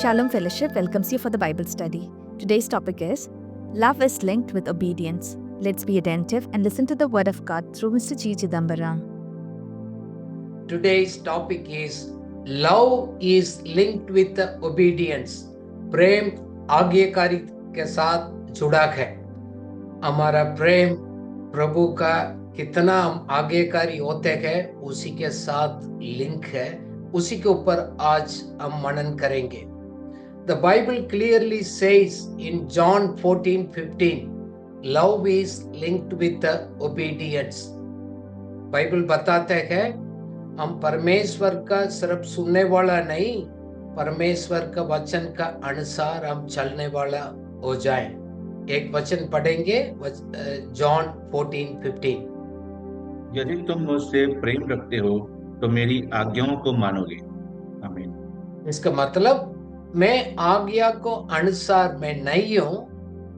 Shalom Fellowship welcomes you for the Bible study. Today's topic is Love is linked with obedience. Let's be attentive and listen to the word of God through Mr. G. Chidambaram. Today's topic is Love is linked with obedience. प्रेम आज्ञाकारी के साथ जुड़ा है। हमारा प्रेम प्रभु का कितना हम आज्ञाकारी होते हैं उसी के साथ लिंक है। उसी के ऊपर आज हम मनन करेंगे। The Bible clearly says in John 14:15, love is linked with obedience. Bible बताते हैं हम परमेश्वर का सिर्फ सुनने वाला नहीं, परमेश्वर का वचन का अनुसार हम चलने वाला हो जाए। एक वचन पढ़ेंगे, जॉन 14:15। यदि तुम मुझसे प्रेम रखते हो तो मेरी आज्ञाओं को मानोगे। आमीन। इसका मतलब मैं आज्ञा को अनुसार मैं नहीं हूं,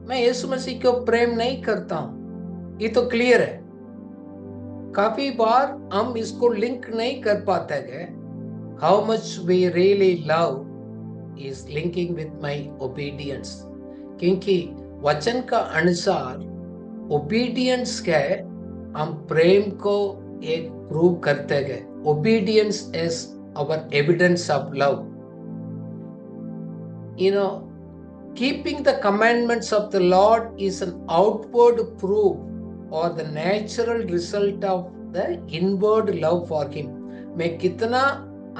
मैं यीशु मसीह को प्रेम नहीं करता हूं। ये तो क्लियर है। काफी बार हम इसको लिंक नहीं कर पाते हैं। How much we really love is linking with my obedience, क्योंकि वचन का अनुसार ओबीडियंस है, हम प्रेम को एक प्रूव करते हैं। Obedience is our evidence of love. Keeping the commandments of the Lord is an outward proof or the natural result of the inward love for Him. मैं कितना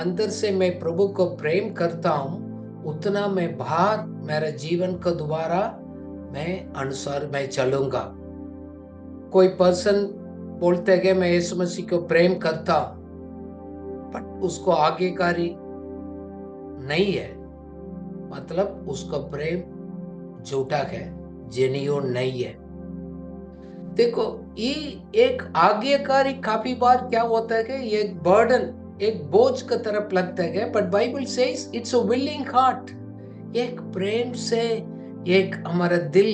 अंदर से मैं प्रभु को प्रेम करता हूँ, उतना मैं बाहर मेरे जीवन को द्वारा मैं अनुसार मैं चलूंगा। कोई पर्सन बोलते हैं मैं यीशु मसीह को प्रेम करता, बट उसको आज्ञाकारी नहीं है, मतलब उसका प्रेम झूठा है, जेन्युइन नहीं है। देखो, ये एक आज्ञाकारी काफी बार क्या होता है कि ये एक बर्डन, एक बोझ की तरफ लगता है, but Bible says it's a willing heart. एक प्रेम से एक हमारा दिल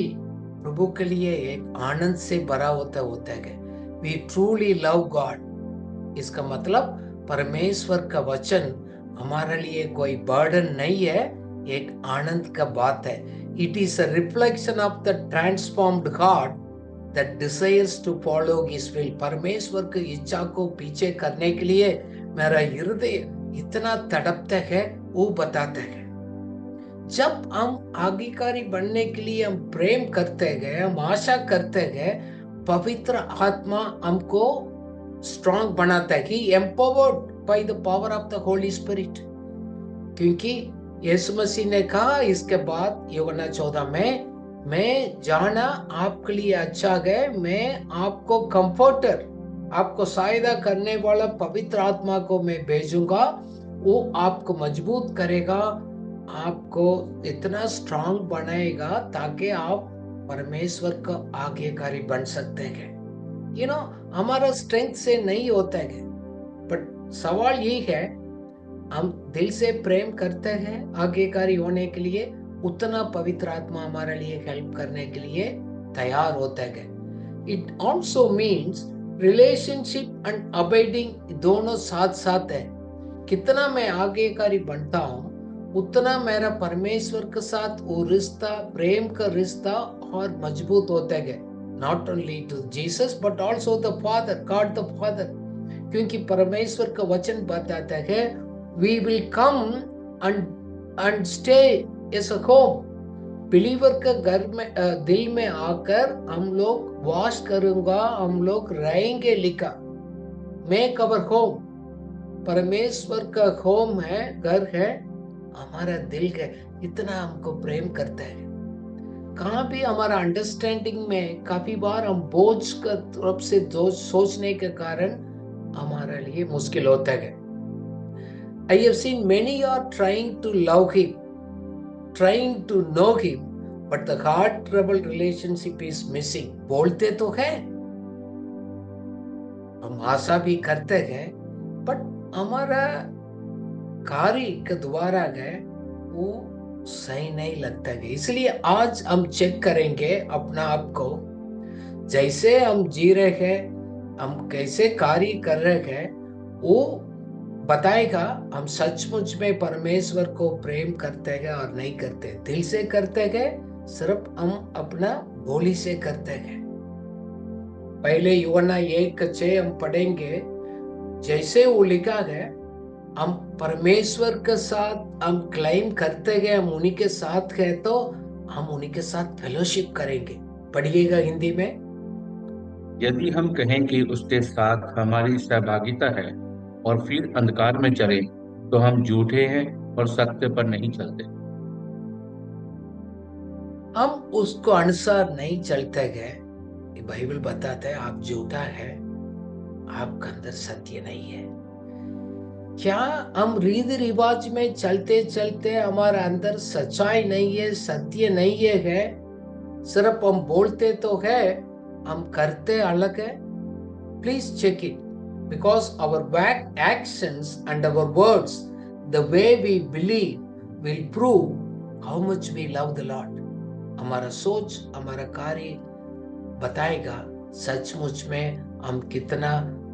प्रभु के लिए एक आनंद से भरा होता है। We truly love God. इसका मतलब परमेश्वर का वचन हमारे लिए कोई बर्डन नहीं है, एक आनंद का बात है। It is a reflection of the transformed heart that desires to follow his will. परमेश्वर की इच्छा को पीछे करने के लिए मेरा हृदय इतना तड़पता है, वो बताता है। जब हम आज्ञाकारी बनने के लिए हम प्रेम करते गए, हम आशा करते गए, पवित्र आत्मा हमको स्ट्रॉन्ग बनाता है कि empowered by the power of the Holi spirit. क्योंकि यीशु मसीह ने कहा इसके बाद यूहन्ना 14 में, मैं जाना आपके लिए अच्छा है, मैं आपको कंफर्टर, आपको सहायता करने वाला पवित्र आत्मा को मैं भेजूंगा। वो आपको मजबूत करेगा, आपको इतना स्ट्रांग बनाएगा ताकि आप परमेश्वर का आज्ञाकारी बन सकते हैं। हमारा स्ट्रेंथ से नहीं होता है, बट सवाल ये है, हम दिल से प्रेम करते हैं आज्ञाकारी होने के लिए, उतना पवित्र आत्मा हमारे लिए हेल्प करने के लिए तैयार होता है। It also means relationship and abiding दोनों साथ साथ है। कितना मैं आज्ञाकारी बनता हूँ, उतना मेरा परमेश्वर के साथ वो रिश्ता, प्रेम का रिश्ता और मजबूत होता है। Not only to Jesus but also the father, God the father. क्योंकि परमेश्वर का वचन बताता है we will come and stay as a home. Believer का घर में दिल में आकर हम लोग वास करूंगा, हम लोग रहेंगे। लिखा मेक अवर होम। परमेश्वर का होम है, घर है, हमारा दिल है। इतना हमको प्रेम करता है। कहाँ भी हमारा अंडरस्टैंडिंग में काफी बार हम बोझ का तरफ से सोचने के कारण हमारे लिए मुश्किल होता है। I have seen many are trying to love him, trying to know him, but the heart-troubled relationship is missing. बोलते तो है, हम आशा भी करते हैं, but हमारा कार्य के द्वारा है वो सही नहीं लगता है। इसलिए आज हम चेक करेंगे अपना आप को, जैसे हम जी रहे हैं, हम कैसे कार्य कर रहे हैं, वो बताएगा हम सचमुच में परमेश्वर को प्रेम करते हैं और नहीं करते, दिल से करते हैं, सिर्फ हम अपना बोली से करते हैं। पहले यूहन्ना 1:6 हम पढ़ेंगे, जैसे वो लिखा है, हम परमेश्वर के साथ हम क्लेम करते गए, हम उन्हीं के साथ गए तो हम उन्हीं के साथ फेलोशिप करेंगे। पढ़िएगा हिंदी में। यदि हम कहें कि उसके साथ हमारी सहभागिता है और फिर अंधकार में चले, तो हम झूठे हैं और सत्य पर नहीं चलते। हम उसको अनुसार नहीं चलते गए, बाइबल बताता है आप झूठा है, आपका अंदर सत्य नहीं है। क्या हम रीति रिवाज में चलते चलते हमारा अंदर सच्चाई नहीं है, सत्य नहीं है, सिर्फ हम बोलते तो है, हम करते अलग है? Please check it, because our actions and our words, the way we believe will prove how much we love the lord. हमारा सोच, हमारा कार्य बताएगा सचमुच में हम कितना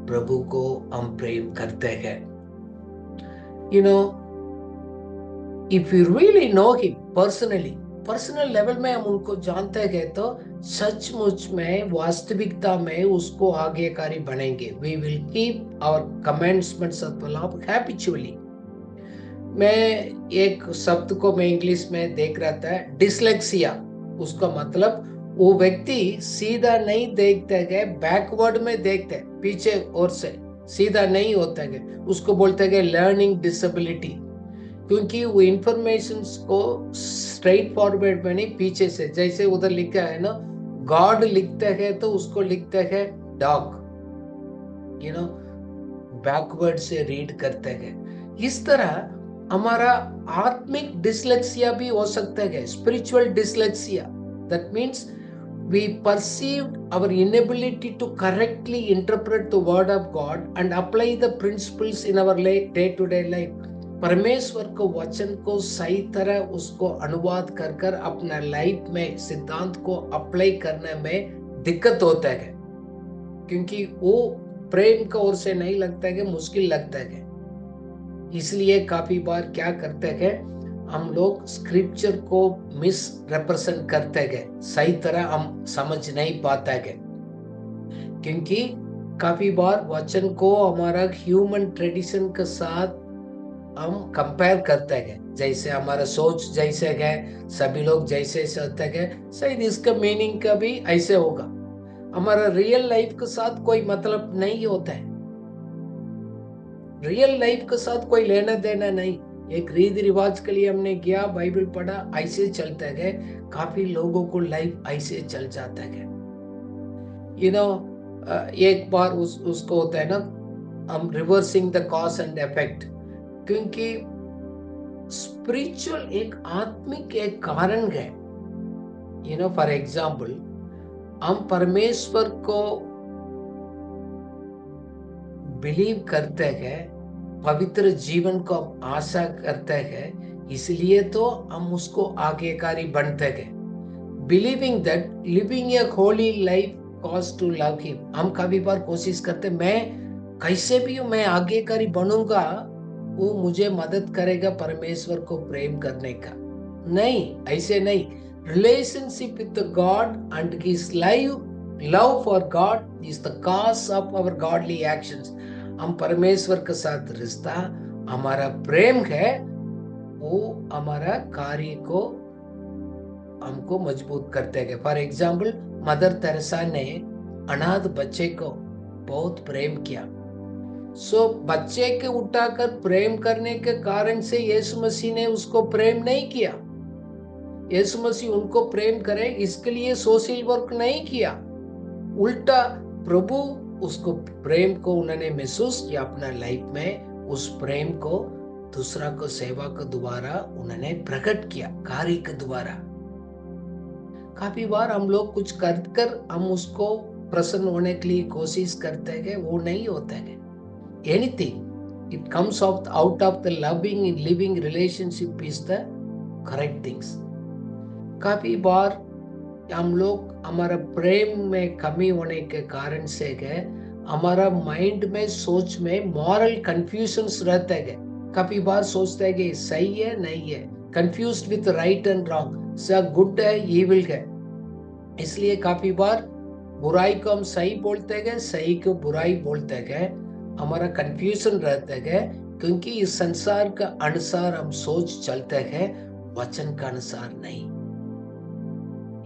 प्रभु को हम प्रेम करते हैं। You know, if you really know him personally, personal level में हम उनको जानते हैं तो सचमुच में वास्तविकता में उसको आज्ञाकारी बनेंगे। We will keep our commandments of the law habitually। मैं एक शब्द को मैं इंग्लिश में देख रहा था, डिसलेक्सिया। उसका मतलब वो व्यक्ति सीधा नहीं देखते गए, बैकवर्ड में देखते, पीछे और से सीधा नहीं होता है, उसको बोलते हैं लर्निंग डिसेबिलिटी। क्योंकि वो इंफॉर्मेशन को स्ट्रेट फॉरवर्ड में नहीं, पीछे से, जैसे उधर लिखा है ना, गॉड लिखते हैं तो उसको लिखते हैं डॉग, यू नो, बैकवर्ड से रीड करते हैं। इस तरह हमारा आत्मिक डिसलेक्सिया भी हो सकता है, spiritual dyslexia. That means we perceived our inability to correctly interpret the word of God and apply the principles in our day-to-day life। परमेश्वर को वचन को सही तरह उसको अनुवाद कर कर अपना लाइफ में सिद्धांत को अप्लाई करने में दिक्कत होता है, क्योंकि वो प्रेम की ओर से नहीं लगता है, मुश्किल लगता है। इसलिए काफी बार क्या करते हैं, हम लोग स्क्रिप्चर को मिस रिप्रेजेंट करते गए, सही तरह हम समझ नहीं पाते गए, क्योंकि काफी बार वचन को हमारा ह्यूमन ट्रेडिशन के साथ हम कंपेयर करते गए। जैसे हमारा सोच जैसे है, सभी लोग जैसे सोचते गए, शायद इसका मीनिंग का भी ऐसे होगा। हमारा रियल लाइफ के साथ कोई मतलब नहीं होता है, रियल लाइफ के साथ कोई लेना देना नहीं। एक रीति रिवाज के लिए हमने गया, बाइबल पढ़ा, ऐसे चलते गए। काफी लोगों को लाइफ ऐसे चल जाता है। यू नो, एक बार उसको होता है ना, हम reversing the cause and effect, क्योंकि स्पिरिचुअल एक आत्मिक एक कारण है। यू नो, फॉर एग्जाम्पल, हम परमेश्वर को बिलीव करते हैं, पवित्र जीवन को आशा करते हैं, इसलिए तो हम उसको आज्ञाकारी बनते हैं। Believing that living a holy life cause to love him. हम कभी बार कोशिश करते, मैं कैसे भी हूं, मैं आज्ञाकारी बनूंगा, वो मुझे मदद करेगा परमेश्वर को प्रेम करने का। नहीं, ऐसे नहीं। Relationship with God and his love for God is the cause of our godly actions. हम परमेश्वर के साथ रिश्ता, हमारा प्रेम है, वो हमारा कार्य को हमको मजबूत करते हैं। फॉर एग्जाम्पल, मदर तेरेसा ने अनाथ बच्चे को बहुत प्रेम किया। बच्चे के उठाकर प्रेम करने के कारण से यीशु मसीह ने उसको प्रेम नहीं किया। यीशु मसीह उनको प्रेम करे इसके लिए सोशल वर्क नहीं किया, उल्टा प्रभु उसको प्रेम को उन्होंने महसूस किया अपना लाइफ में। उस प्रेम को दूसरा को सेवा के द्वारा उन्होंने प्रकट किया, कार्य के द्वारा। काफी बार हम लोग कुछ कर हम उसको प्रसन्न होने के लिए कोशिश करते हैं, वो नहीं होता है। Anything it comes out of the loving in living relationship is the correct things. काफी बार हम लोग हमारा प्रेम में कमी होने के कारण से है, हमारा माइंड में, सोच में मॉरल कंफ्यूजन्स रहते हैं। काफी बार सोचते हैं कि सही है नहीं है, confused with right and wrong, good है इविल है। इसलिए काफी बार बुराई को हम सही बोलते हैं, सही को बुराई बोलते हैं। हमारा कंफ्यूजन रहता है क्योंकि इस संसार का अनुसार हम सोच चलते हैं, वचन का अनुसार नहीं।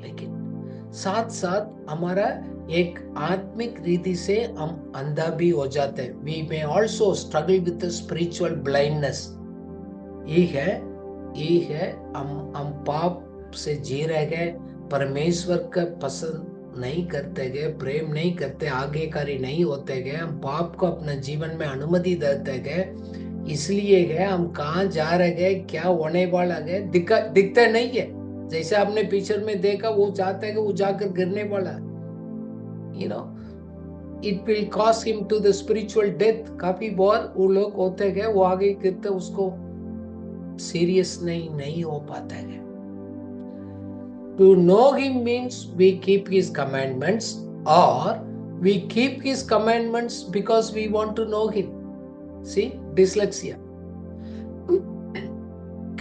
लेकिन साथ साथ हमारा एक आत्मिक रीति से हम अंधा भी हो जाते हैं। We may also struggle with spiritual blindness. ये है हम पाप से जी रह गए, परमेश्वर का पसंद नहीं करते गए, प्रेम नहीं करते, आज्ञाकारी नहीं होते गए, हम पाप को अपने जीवन में अनुमति देते गए। इसलिए गए हम कहाँ जा रहे गए, क्या होने वाला गए दिखता नहीं है। जैसे आपने पिक्चर में देखा, वो चाहता है कि वो जाकर गिरने वाला, it will cause him to the spiritual death. काफी बार वो लोग होते गए, वो आगे गिरते, उसको सीरियस नहीं हो पाता है। To know him means we keep his commandments, or we keep his commandments because we want to know him. See, dyslexia.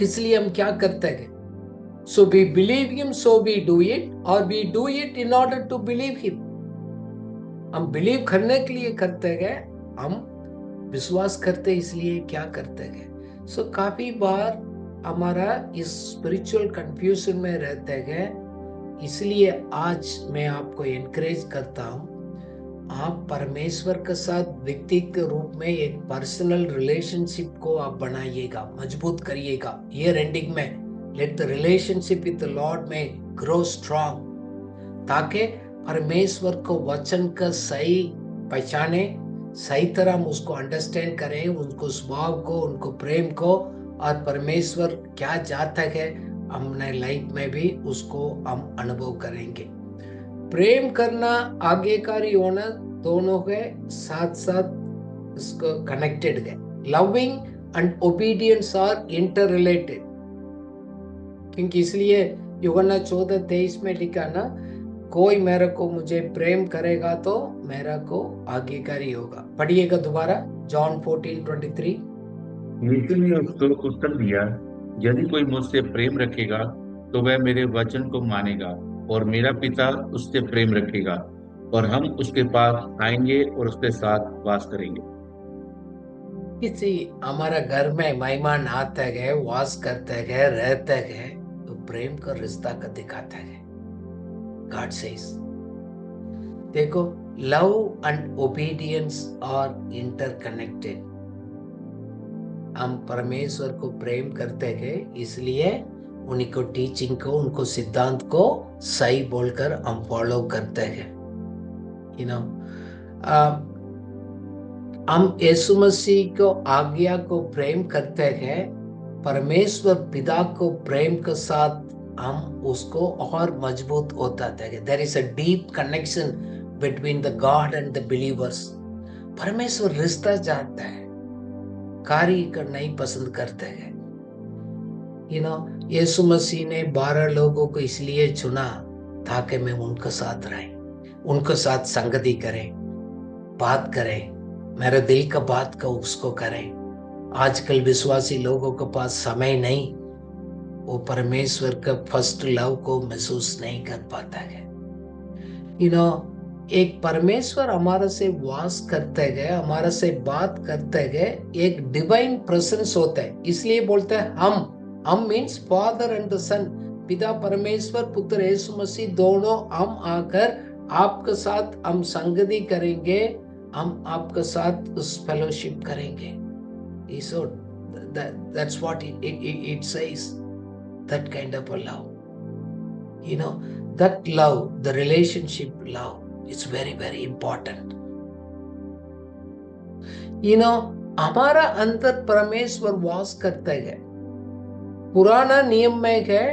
इसलिए हम क्या करते हैं? So we believe him, so we do it, or we do it in order to believe him. हम believe करने के लिए करते हैं, हम विश्वास करते इसलिए क्या करते हैं। सो काफी बार हमारा इस स्पिरिचुअल कंफ्यूजन में रहते हैं। इसलिए आज मैं आपको एनकरेज करता हूं, आप परमेश्वर के साथ व्यक्तिगत रूप में एक पर्सनल रिलेशनशिप को आप बनाइएगा, मजबूत करिएगा। ईयर एंडिंग में let the relationship with the Lord में ग्रो स्ट्रांग, ताकि परमेश्वर को वचन का सही पहचाने, सही तरह हम उसको अंडरस्टैंड करें, उनको स्वभाव को, उनको प्रेम को, और परमेश्वर क्या चाहता है हमने लाइफ में भी उसको हम अनुभव करेंगे। प्रेम करना, आज्ञाकारी होना, दोनों के साथ साथ इसको कनेक्टेड है। Loving and obedience are inter related, क्योंकि इसलिए यूहन्ना 14:23 में लिखा ना, कोई मेरे को मुझे प्रेम करेगा तो मेरा को आज्ञाकारी होगा। पढ़िएगा दोबारा, जॉन 14:23। यीशु ने उसको उत्तर दिया, यदि कोई मुझसे प्रेम रखेगा तो वह मेरे वचन को मानेगा, और मेरा पिता उससे प्रेम रखेगा, और हम उसके पास आएंगे और उसके साथ वास करेंगे। किसी हमारा घर में मेहमान आते हैं, वास करते हैं, रहते हैं, तो प्रेम का रिश्ता का दिखाता है। गॉड सेज, देखो, love and obedience are interconnected. हम परमेश्वर को प्रेम करते हैं, इसलिए उनको टीचिंग को, उनको सिद्धांत को सही बोलकर हम फॉलो करते हैं। हम यीशु मसीह को, आज्ञा को प्रेम करते हैं, परमेश्वर पिता को प्रेम के साथ हम उसको और मजबूत होता है। There is a deep connection between the God and the believers. परमेश्वर रिश्ता चाहता है, कार्य का नहीं पसंद करते हैं। यीशु मसीह ने 12 लोगों को इसलिए चुना ताकि मैं उनके साथ रहे, उनके साथ संगति करें, बात करें, मेरे दिल का बात का उसको करें। आजकल विश्वासी लोगों के पास समय नहीं, वो परमेश्वर का फर्स्ट लव को महसूस नहीं कर पाता है। एक परमेश्वर हमारे से वास करते गए, हमारे से बात करते गए, एक डिवाइन प्रेजेंस होता है। इसलिए बोलते हैं हम मीन्स फादर एंड द सन, पिता परमेश्वर, पुत्र यीशु मसीह, दोनों हम आकर आपके साथ हम संगति करेंगे, हम आपके साथ उस फेलोशिप करेंगे। So that's what it says, that kind of a love. That love, the relationship love, is very, very important. हमारा अंदर परमेश्वर वास करते हैं। पुराना नियम में है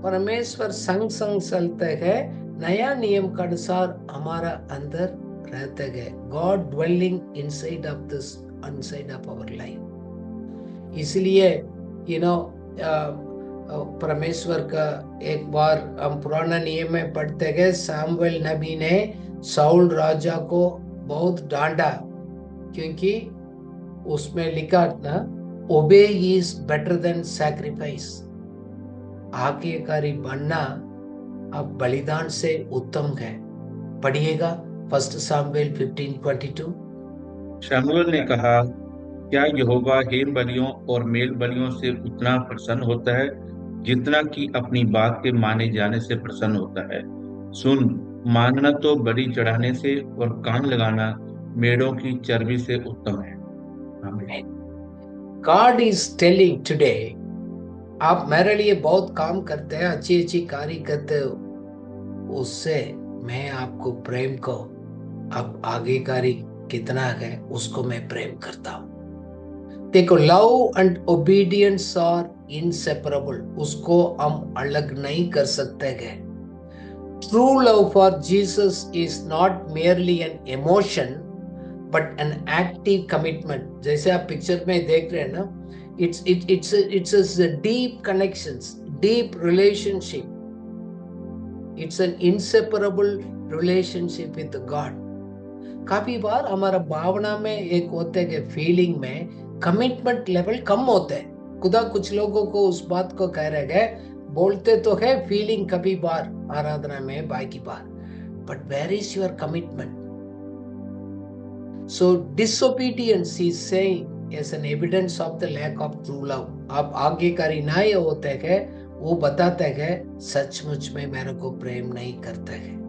परमेश्वर संग चलते हैं, नया नियम के अनुसार हमारा अंदर रहते हैं। God dwelling inside of this, inside of our life. इसलिए परमेश्वर का एक बार हम पुराना नियम में पढ़ते गए, सामुएल नबी ने साउल राजा को बहुत डांटा, क्योंकि उसमें लिखा ना, ओबे इज बेटर देन सैक्रिफाइस। आज्ञाकारी बनना अब बलिदान से उत्तम है। पढ़िएगा 1 सामुएल 15:22। शमूएल ने कहा, क्या यहोवा हेम बलियों और मेल बलियों से उतना प्रसन्न होता है जितना कि अपनी बात के माने जाने से प्रसन्न होता है? सुन, मानना तो बलि चढ़ाने से और कान लगाना मेढ़ों की चर्बी से उत्तम है। आमीन। God is telling today, आप मेरे लिए बहुत काम करते हैं, अच्छी अच्छी कार्य करते हो, उससे मैं आपको प्रेम को अब आज्ञाकारी कितना है उसको मैं प्रेम करता हूं। देखो, love and obedience are inseparable, उसको हम अलग नहीं कर सकते हैं। True love for Jesus is not merely an emotion but an active commitment. जैसे आप पिक्चर में देख रहे हैं ना, it's a deep connections, deep relationship. It's an inseparable relationship with God. काफी बार हमारा भावना में एक होते हैं, फीलिंग में कमिटमेंट लेवल कम होते हैं। खुदा कुछ लोगों को उस बात को कह रहे हैं, बोलते तो है फीलिंग कभी बार आराधना में बाकी बार, but where is your commitment? So disobedience is saying as an evidence of the lack of true love. आप आज्ञाकारी ना होते हैं, वो बताते हैं सचमुच में मेरे को प्रेम नहीं करते हैं।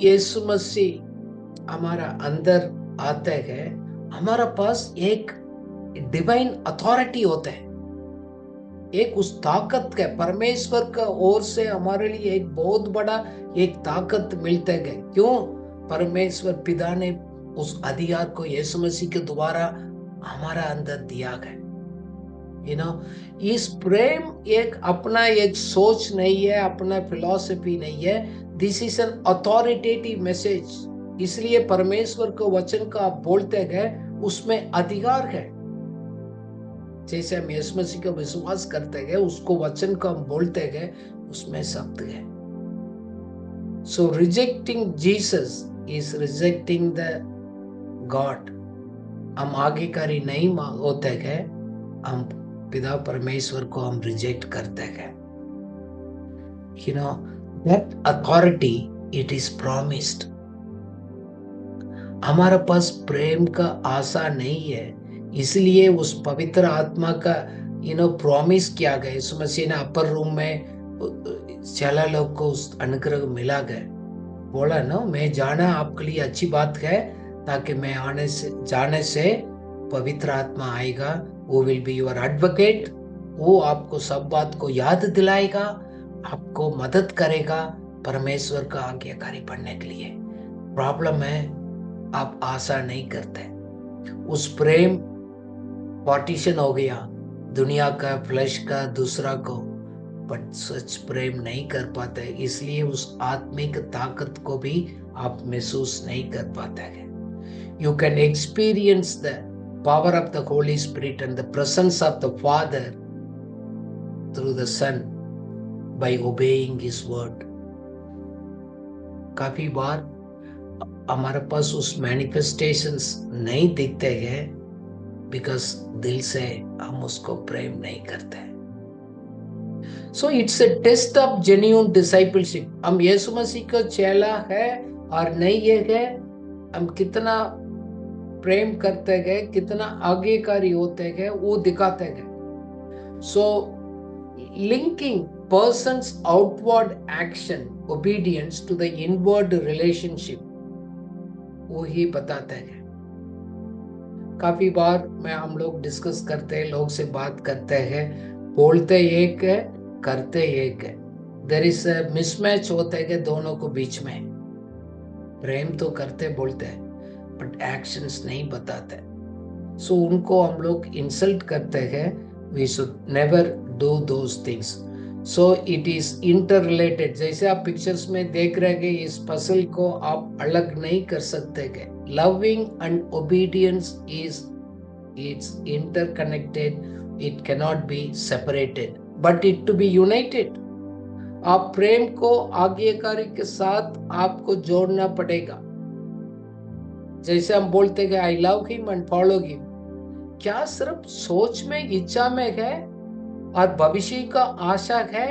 यीशु मसीह हमारा अंदर आते हैं, हमारा पास एक डिवाइन अथॉरिटी होता है, एक उस ताकत का परमेश्वर का ओर से हमारे लिए एक बहुत बड़ा एक ताकत मिलते है। क्यों? परमेश्वर पिता ने उस अधिकार को यीशु मसीह के द्वारा हमारा अंदर दिया है। इस प्रेम एक अपना एक सोच नहीं है, अपना फिलॉसफी नहीं है, this is an authoritative message. इसलिए परमेश्वर को वचन का आप बोलते हैं, उसमें अधिकार है। जैसे हम यीशु मसीह का विश्वास करते हैं, उसको वचन को हम बोलते हैं, उसमें शब्द है। So rejecting Jesus is rejecting the God. हम आज्ञाकारी नहीं होते हैं, हम पिता परमेश्वर को हम रिजेक्ट करते हैं। That authority it is promised. हमारे पास प्रेम का आशा नहीं है, इसलिए उस पवित्र आत्मा का प्रॉमिस किया गया। यीशु मसीह ने अपर रूम में चला लोग को उस अनुग्रह मिला गया, बोला ना, मैं जाना आपके लिए अच्छी बात है, ताकि मैं जाने से पवित्र आत्मा आएगा, वो विल बी योर एडवोकेट। वो आपको सब बात को याद दिलाएगा, आपको मदद करेगा परमेश्वर का आज्ञाकारी बनने के लिए। प्रॉब्लम है आप आशा नहीं करते, उस प्रेम पार्टीशन हो गया, दुनिया का, फ्लैश का, दूसरा को, बट सच प्रेम नहीं कर पाते, इसलिए उस आत्मिक ताकत को भी आप महसूस नहीं कर पाते हैं। You can experience the power of the Holy Spirit and the presence of the Father through the Son by obeying His word. काफी बार हमारे पास उस मैनिफेस्टेशंस नहीं दिखते हैं, बिकॉज दिल से हम उसको प्रेम नहीं करते। So it's a test of genuine discipleship. हम यीशु मसीह का चेला है और नहीं है, हम कितना प्रेम करते गए, कितना आज्ञाकारी होते गए, वो दिखाते गए। So linking persons outward action obedience to the inward relationship, वो ही बताते हैं। काफी बार हम लोग डिस्कस करते हैं, लोग से बात करते हैं, बोलते एक है, करते एक है। देयर इज अ मिसमैच होते हैं दोनों को बीच में। प्रेम तो करते बोलते हैं, बट एक्शंस नहीं बताते। सो उनको हम लोग इंसल्ट करते हैं। We should never do those things. So it is inter related. जैसे आप पिक्चर्स में देख रहे हैं, इस पजल को आप अलग नहीं कर सकते। Loving and obedience is it's interconnected, it cannot be separated, but it to be united. आप प्रेम को आज्ञाकारी के साथ आपको जोड़ना पड़ेगा। जैसे हम बोलते हैं I love him and follow him, क्या सिर्फ सोच में, इच्छा में है और भविष्य का आशा है,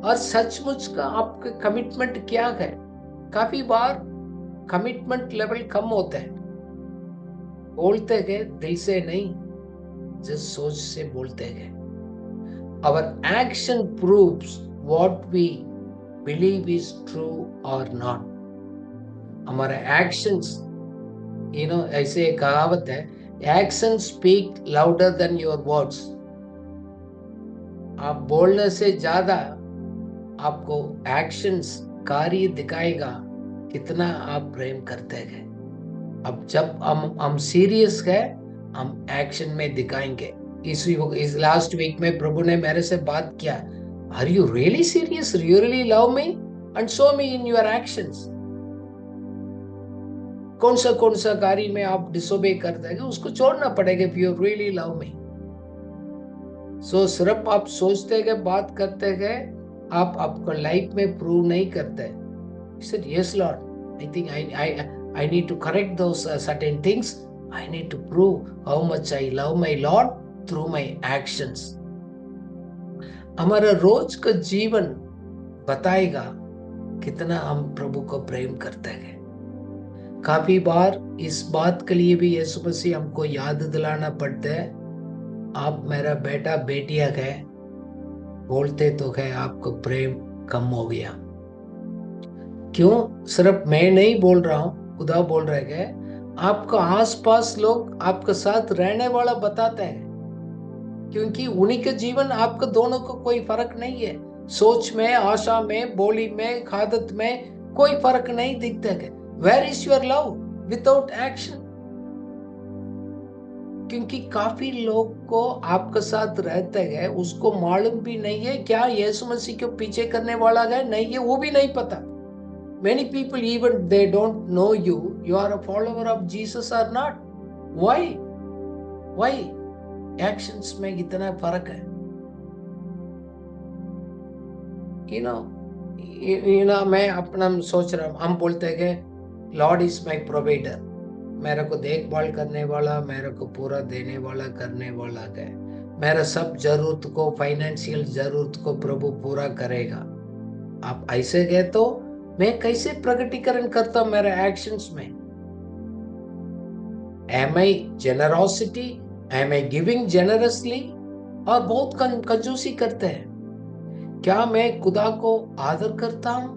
और सचमुच का आपके कमिटमेंट क्या है? काफी बार कमिटमेंट लेवल कम होता है, बोलते हैं दिल से नहीं, जिस सोच से बोलते हैं। Our action proves what we believe is true or not. हमारे actions, ऐसे एक कहावत है, actions speak louder than your words. आप बोलने से ज्यादा आपको actions, कार्य दिखाएगा कितना आप प्रेम करते हैं। अब जब हम सीरियस है, हम एक्शन में दिखाएंगे। इस लास्ट वीक में प्रभु ने मेरे से बात किया, are you really serious, you really love me and show me in your actions. कौन सा कार्य में आप डिसोबे करते हैं, उसको छोड़ना पड़ेगा if you really love me. So सिर्फ आप सोचते हैं, बात करते हैं, आप आपको लाइफ में प्रूव नहीं करते। He said, yes Lord, I think I need to correct those certain things. I need to prove how much I love my Lord through my actions. हमारा रोज का जीवन बताएगा कितना हम प्रभु को प्रेम करते हैं। काफी बार इस बात के लिए भी यीशु मसीह हमको याद दिलाना पड़ता है, आप मेरा बेटा बेटिया है, बोलते तो है आपको प्रेम कम हो गया। क्यों? सिर्फ मैं नहीं बोल रहा हूं, खुदा बोल रहे हैं, आपका आसपास लोग आपके साथ रहने वाला बताते हैं, क्योंकि उन्हीं के जीवन आपका दोनों को कोई फर्क नहीं है। सोच में, आशा में, बोली में, आदत में कोई फर्क नहीं दिखता है। Where is your love without action? क्योंकि काफी लोग को आपके साथ रहते हैं, उसको मालूम भी नहीं है क्या यीशु मसीह के पीछे करने वाला है, नहीं है, वो भी नहीं पता। Many people, even they don't know you are a follower of Jesus or not. Why? Actions में इतना फर्क है। मैं अपना सोच रहा हूँ, हम बोलते हैं कि लॉर्ड इज माई प्रोवाइडर, मेरे को देखभाल करने वाला, मेरे को पूरा देने वाला, करने वाला है। मेरा सब जरूरत को, फाइनेंशियल जरूरत को प्रभु पूरा करेगा। आप ऐसे गए तो मैं कैसे प्रकटीकरण करता हूं मेरे एक्शंस में? Am I generosity? Am I giving generously? और बहुत कंजूसी करते हैं। क्या मैं खुदा को आदर करता हूं?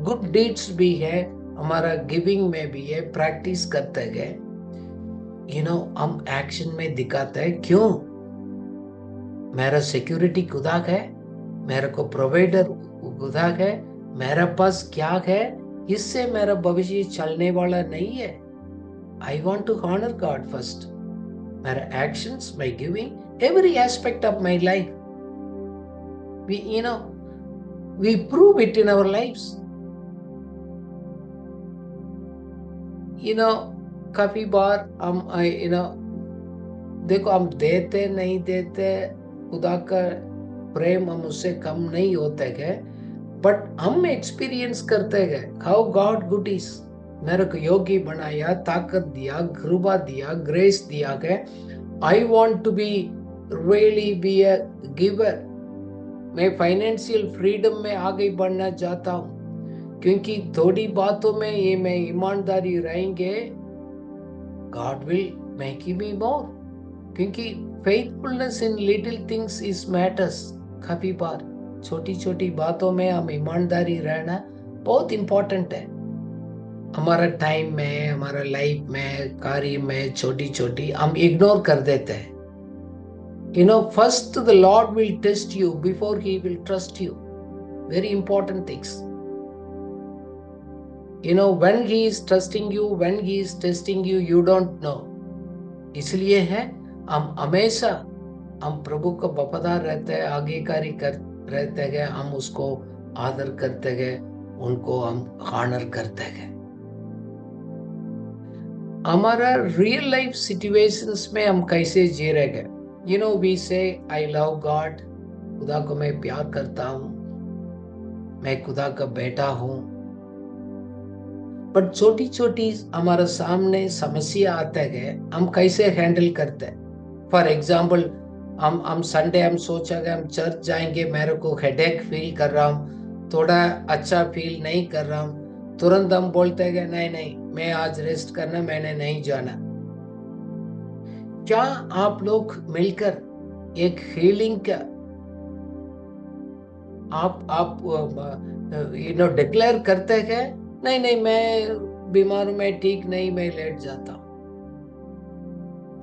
गुड डीड्स भी है, हमारा गिविंग में भी है, प्रैक्टिस करते गए, हम एक्शन में दिखाते हैं। क्यों? मेरा सिक्योरिटी खुदा है, मेरे को प्रोवाइडर खुदा है, मेरा पास क्या है, इससे मेरा भविष्य चलने वाला नहीं है। I want to honour God first. मेरा actions, my giving, every aspect of my life, we prove it in our lives. काफी बार हम देखो, हम देते नहीं देते, खुदा का प्रेम हम उससे कम नहीं होते हैं, बट हम एक्सपीरियंस करते हैं हाउ गॉड गुड इज। मेरे को योगी बनाया, ताकत दिया, कृपा दिया, ग्रेस दिया है। I want to be really be a giver. मैं फाइनेंशियल फ्रीडम में आगे बढ़ना चाहता हूँ, क्योंकि थोड़ी बातों में ये मैं ईमानदारी रहेंगे, गॉड विल मेक मी मोर। क्योंकि faithfulness in little things is matters. काफी बार छोटी छोटी बातों में हम ईमानदारी रहना बहुत इंपॉर्टेंट है। हमारा टाइम में, हमारा लाइफ में, कार्य में छोटी छोटी हम इग्नोर कर देते हैं। First the Lord will test you before He will trust you. Very important things. When He is trusting you, when He is testing you, you don't know. इसलिए है हम हमेशा हम प्रभु को वफादार रहते हैं, आज्ञाकारी रहते हैं, हम उसको आदर करते हैं, उनको हम ऑनर करते हैं। हमारा रियल लाइफ सिचुएशंस में हम कैसे जी रहे हैं? We say I love God, खुदा को मैं प्यार करता हूँ, मैं खुदा का बेटा हूं। बट छोटी छोटी हमारे सामने समस्या आते हैं, हम कैसे हैंडल करते हैं? फॉर एग्जाम्पल, हम संडे हम सोचा कि हम चर्च जाएंगे, मेरे को हेडेक फील कर रहा हूँ, थोड़ा अच्छा फील नहीं कर रहा हूँ, तुरंत हम बोलते हैं कि नहीं नहीं मैं आज रेस्ट करना, मैंने नहीं जाना। क्या आप लोग मिलकर एक हीलिंग का आप डिक्लेयर करते हैं? नहीं नहीं मैं बीमार हूं, मैं ठीक नहीं, मैं लेट जाता हूं।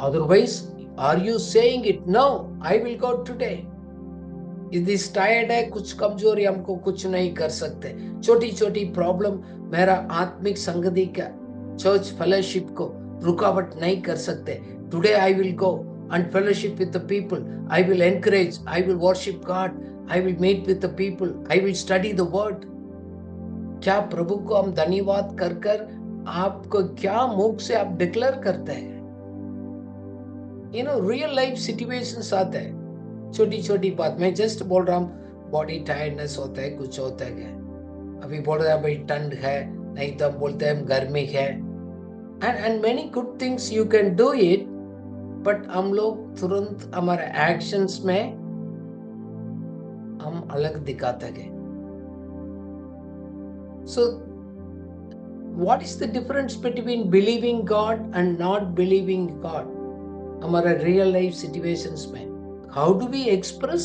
Otherwise are you saying it? No, I will go today. इस टायर्ड है, कुछ कमजोरी, हमको कुछ नहीं कर सकते। छोटी छोटी प्रॉब्लम मेरा आत्मिक संगति का चर्च फेलोशिप को रुकावट नहीं कर सकते। Today I will go and fellowship with the people. I will encourage, I will worship God, I will meet with the people, I will study the word. क्या प्रभु को हम धन्यवाद कर कर आपको क्या मुख से आप डिक्लेयर करते हैं? रियल लाइफ सिचुएशंस आते हैं, छोटी छोटी बात। मैं जस्ट बोल रहा हूँ बॉडी टायर्डनेस होता है, कुछ होता है, अभी बोल रहे हैं भाई ठंड है, नहीं तो हम बोलते हैं गर्मी है, and many good things you can do it. But हम लोग तुरंत हमारे एक्शंस में हम अलग दिखाते हैं। So what is the difference between believing God and not believing God? हमारे रियल लाइफ सिचुएशंस में हाउ डू वी एक्सप्रेस,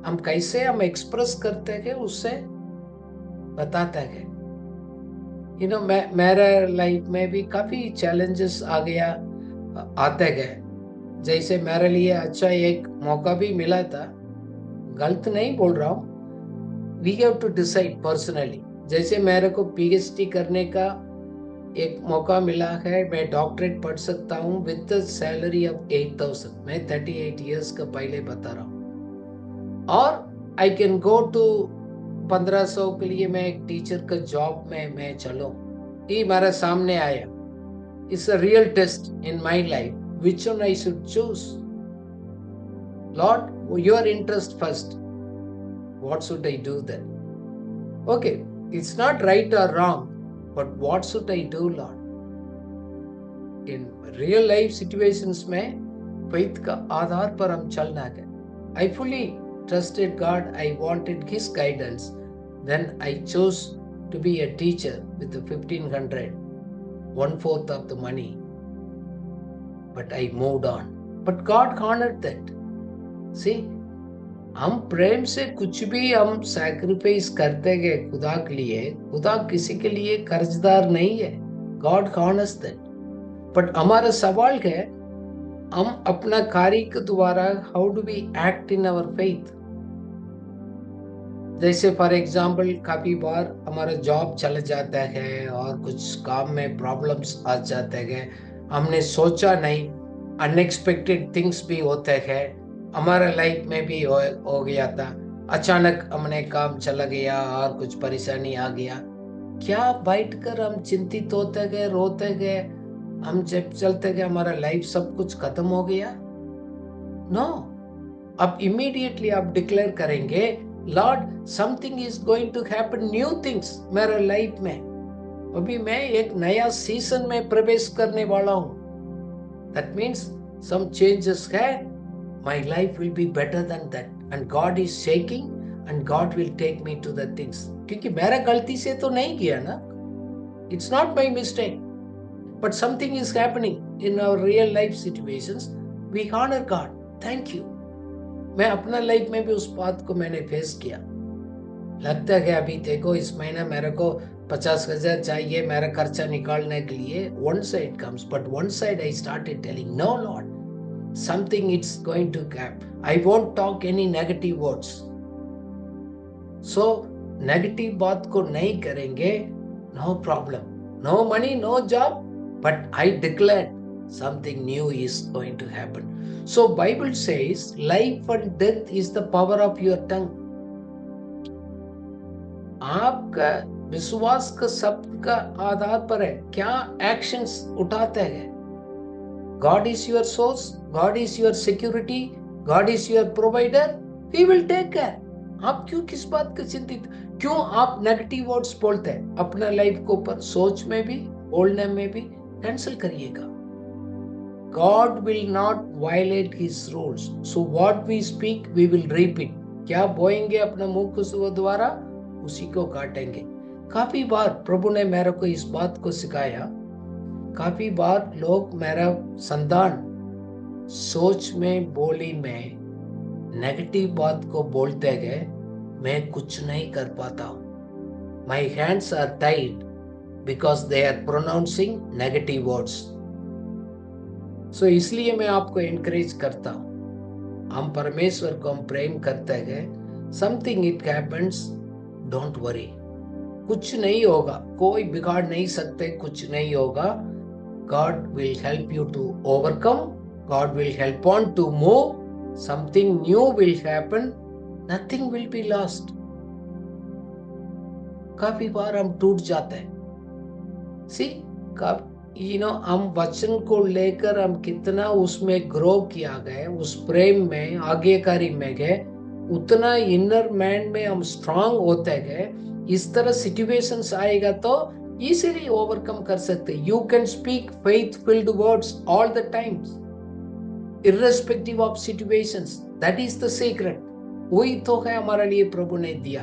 हम कैसे हम एक्सप्रेस करते हैं, उससे बताते हैं। मेरे लाइफ में भी काफी चैलेंजेस आ गया, आते गए। जैसे मेरे लिए अच्छा एक मौका भी मिला था, गलत नहीं बोल रहा हूँ, we have to decide personally. जैसे मेरे को पीएचडी करने का एक मौका मिला है, मैं डॉक्टरेट पढ़ सकता हूँ विद द सैलरी ऑफ 8,000। मैं 38 इयर्स का पहले बता रहा हूँ। और आई कैन गो टू 1500 के लिए मैं एक टीचर का जॉब में मैं चलूँ, ये मेरे सामने आया। It's a real test in my life, which one I should choose? Lord, your interest first. What should I do then? Okay, it's not right or wrong, but what should I do, Lord? In real life situations में faith का आधार पर हम चलना है। I fully trusted God, I wanted His guidance. Then I chose to be a teacher with the 1,500, 1/4 of the money. But I moved on. But God honored that. See, हम प्रेम से कुछ भी हम सैक्रिफाइस करते गए खुदा के लिए, खुदा किसी के लिए कर्जदार नहीं है। God honors that. But हमारा सवाल है, हम अपना कार्य के द्वारा how do we act in our faith? जैसे फॉर एग्जाम्पल काफी बार हमारा जॉब चला जाता है और कुछ काम में प्रॉब्लम्स आ जाते हैं, हमने सोचा नहीं, अनएक्सपेक्टेड थिंग्स भी होते हैं, हमारा लाइफ में भी हो गया था, अचानक हमने काम चला गया और कुछ परेशानी आ गया। क्या बैठकर हम चिंतित होते गए, रोते गए, हम जब चलते गए हमारा लाइफ सब कुछ खत्म हो गया? नो, अब इमीडिएटली आप डिक्लेयर करेंगे, lord something is going to happen, new things मेरे लाइफ में। अभी मैं एक नया सीजन में प्रवेश करने वाला हूं। दैट मीन्स सम चेंजेस है, my life will be better than that and God is shaking and God will take me to the things. क्योंकि मेरा गलती से तो नहीं किया ना, it's not my mistake, but something is happening in our real life situations, we honour God, thank you. मैं अपना लाइफ में भी उस बात को मैंने फेस किया। लगता है अभी देखो इस महीना मेरे को 50,000 चाहिए मेरा खर्चा निकालने के लिए, one side comes, but one side I started telling, no Lord something it's going to hap, I won't talk any negative words. So negative बात को नहीं करेंगे, no problem, no money, no job, but I declare something new is going to happen. So Bible says life and death is the power of your tongue. आपका विश्वास का शब्द का आधार पर है, क्या एक्शंस उठाते हैं? God is your source, God is your security, God is your provider, He will take care. आप क्यों किस बात का चिंतित, क्यों आप नेगेटिव वर्ड्स बोलते हैं अपना लाइफ के ऊपर? सोच में भी, बोलने में भी कैंसिल करिएगा। God will not violate his rules. So what we speak, we will reap it. क्या बोएंगे अपना मुख के द्वारा, उसी को काटेंगे। काफी बार प्रभु ने मेरे को इस बात को सिखाया। काफी बार लोग मेरा संतान सोच में, बोली में नेगेटिव बात को बोलते गए, मैं कुछ नहीं कर पाता हूं। My hands are tied because they are pronouncing negative words. So इसलिए मैं आपको एनकरेज करता हूं, हम परमेश्वर को हम प्रेम करते गए, something it happens, don't worry, कुछ नहीं होगा, कोई बिगाड़ नहीं सकते, कुछ नहीं होगा। God will help you to overcome, God will help on to move, something new will happen, nothing will be lost. काफी बार हम टूट जाते हैं। सी हम वचन को लेकर हम कितना उसमें ग्रो किया गए, उस प्रेम में, आज्ञाकारी में गए, उतना इनर मैन में हम स्ट्रांग होते गए। इस तरह सिचुएशंस आएगा तो इजीली ओवरकम कर सकते। You can speak faith field words all the times irrespective of situations. That is the secret. वही तो है हमारे लिए प्रभु ने दिया।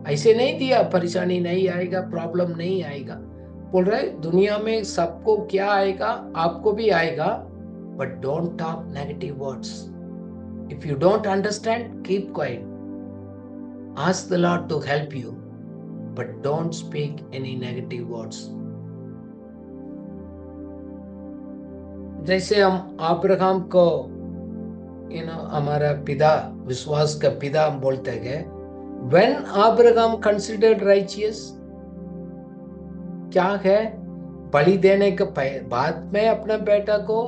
ऐसे नहीं दिया परेशानी नहीं आएगा, प्रॉब्लम नहीं आएगा। बोल रहे दुनिया में सबको क्या आएगा, आपको भी आएगा, but don't talk negative words. If you don't understand, keep quiet, ask the lord to help you, but don't speak any negative words. जैसे हम अब्राहम को हमारा पिता, विश्वास का पिता हम बोलते गए। When Abraham considered righteous, क्या है, बलि देने के बाद में अपना बेटा को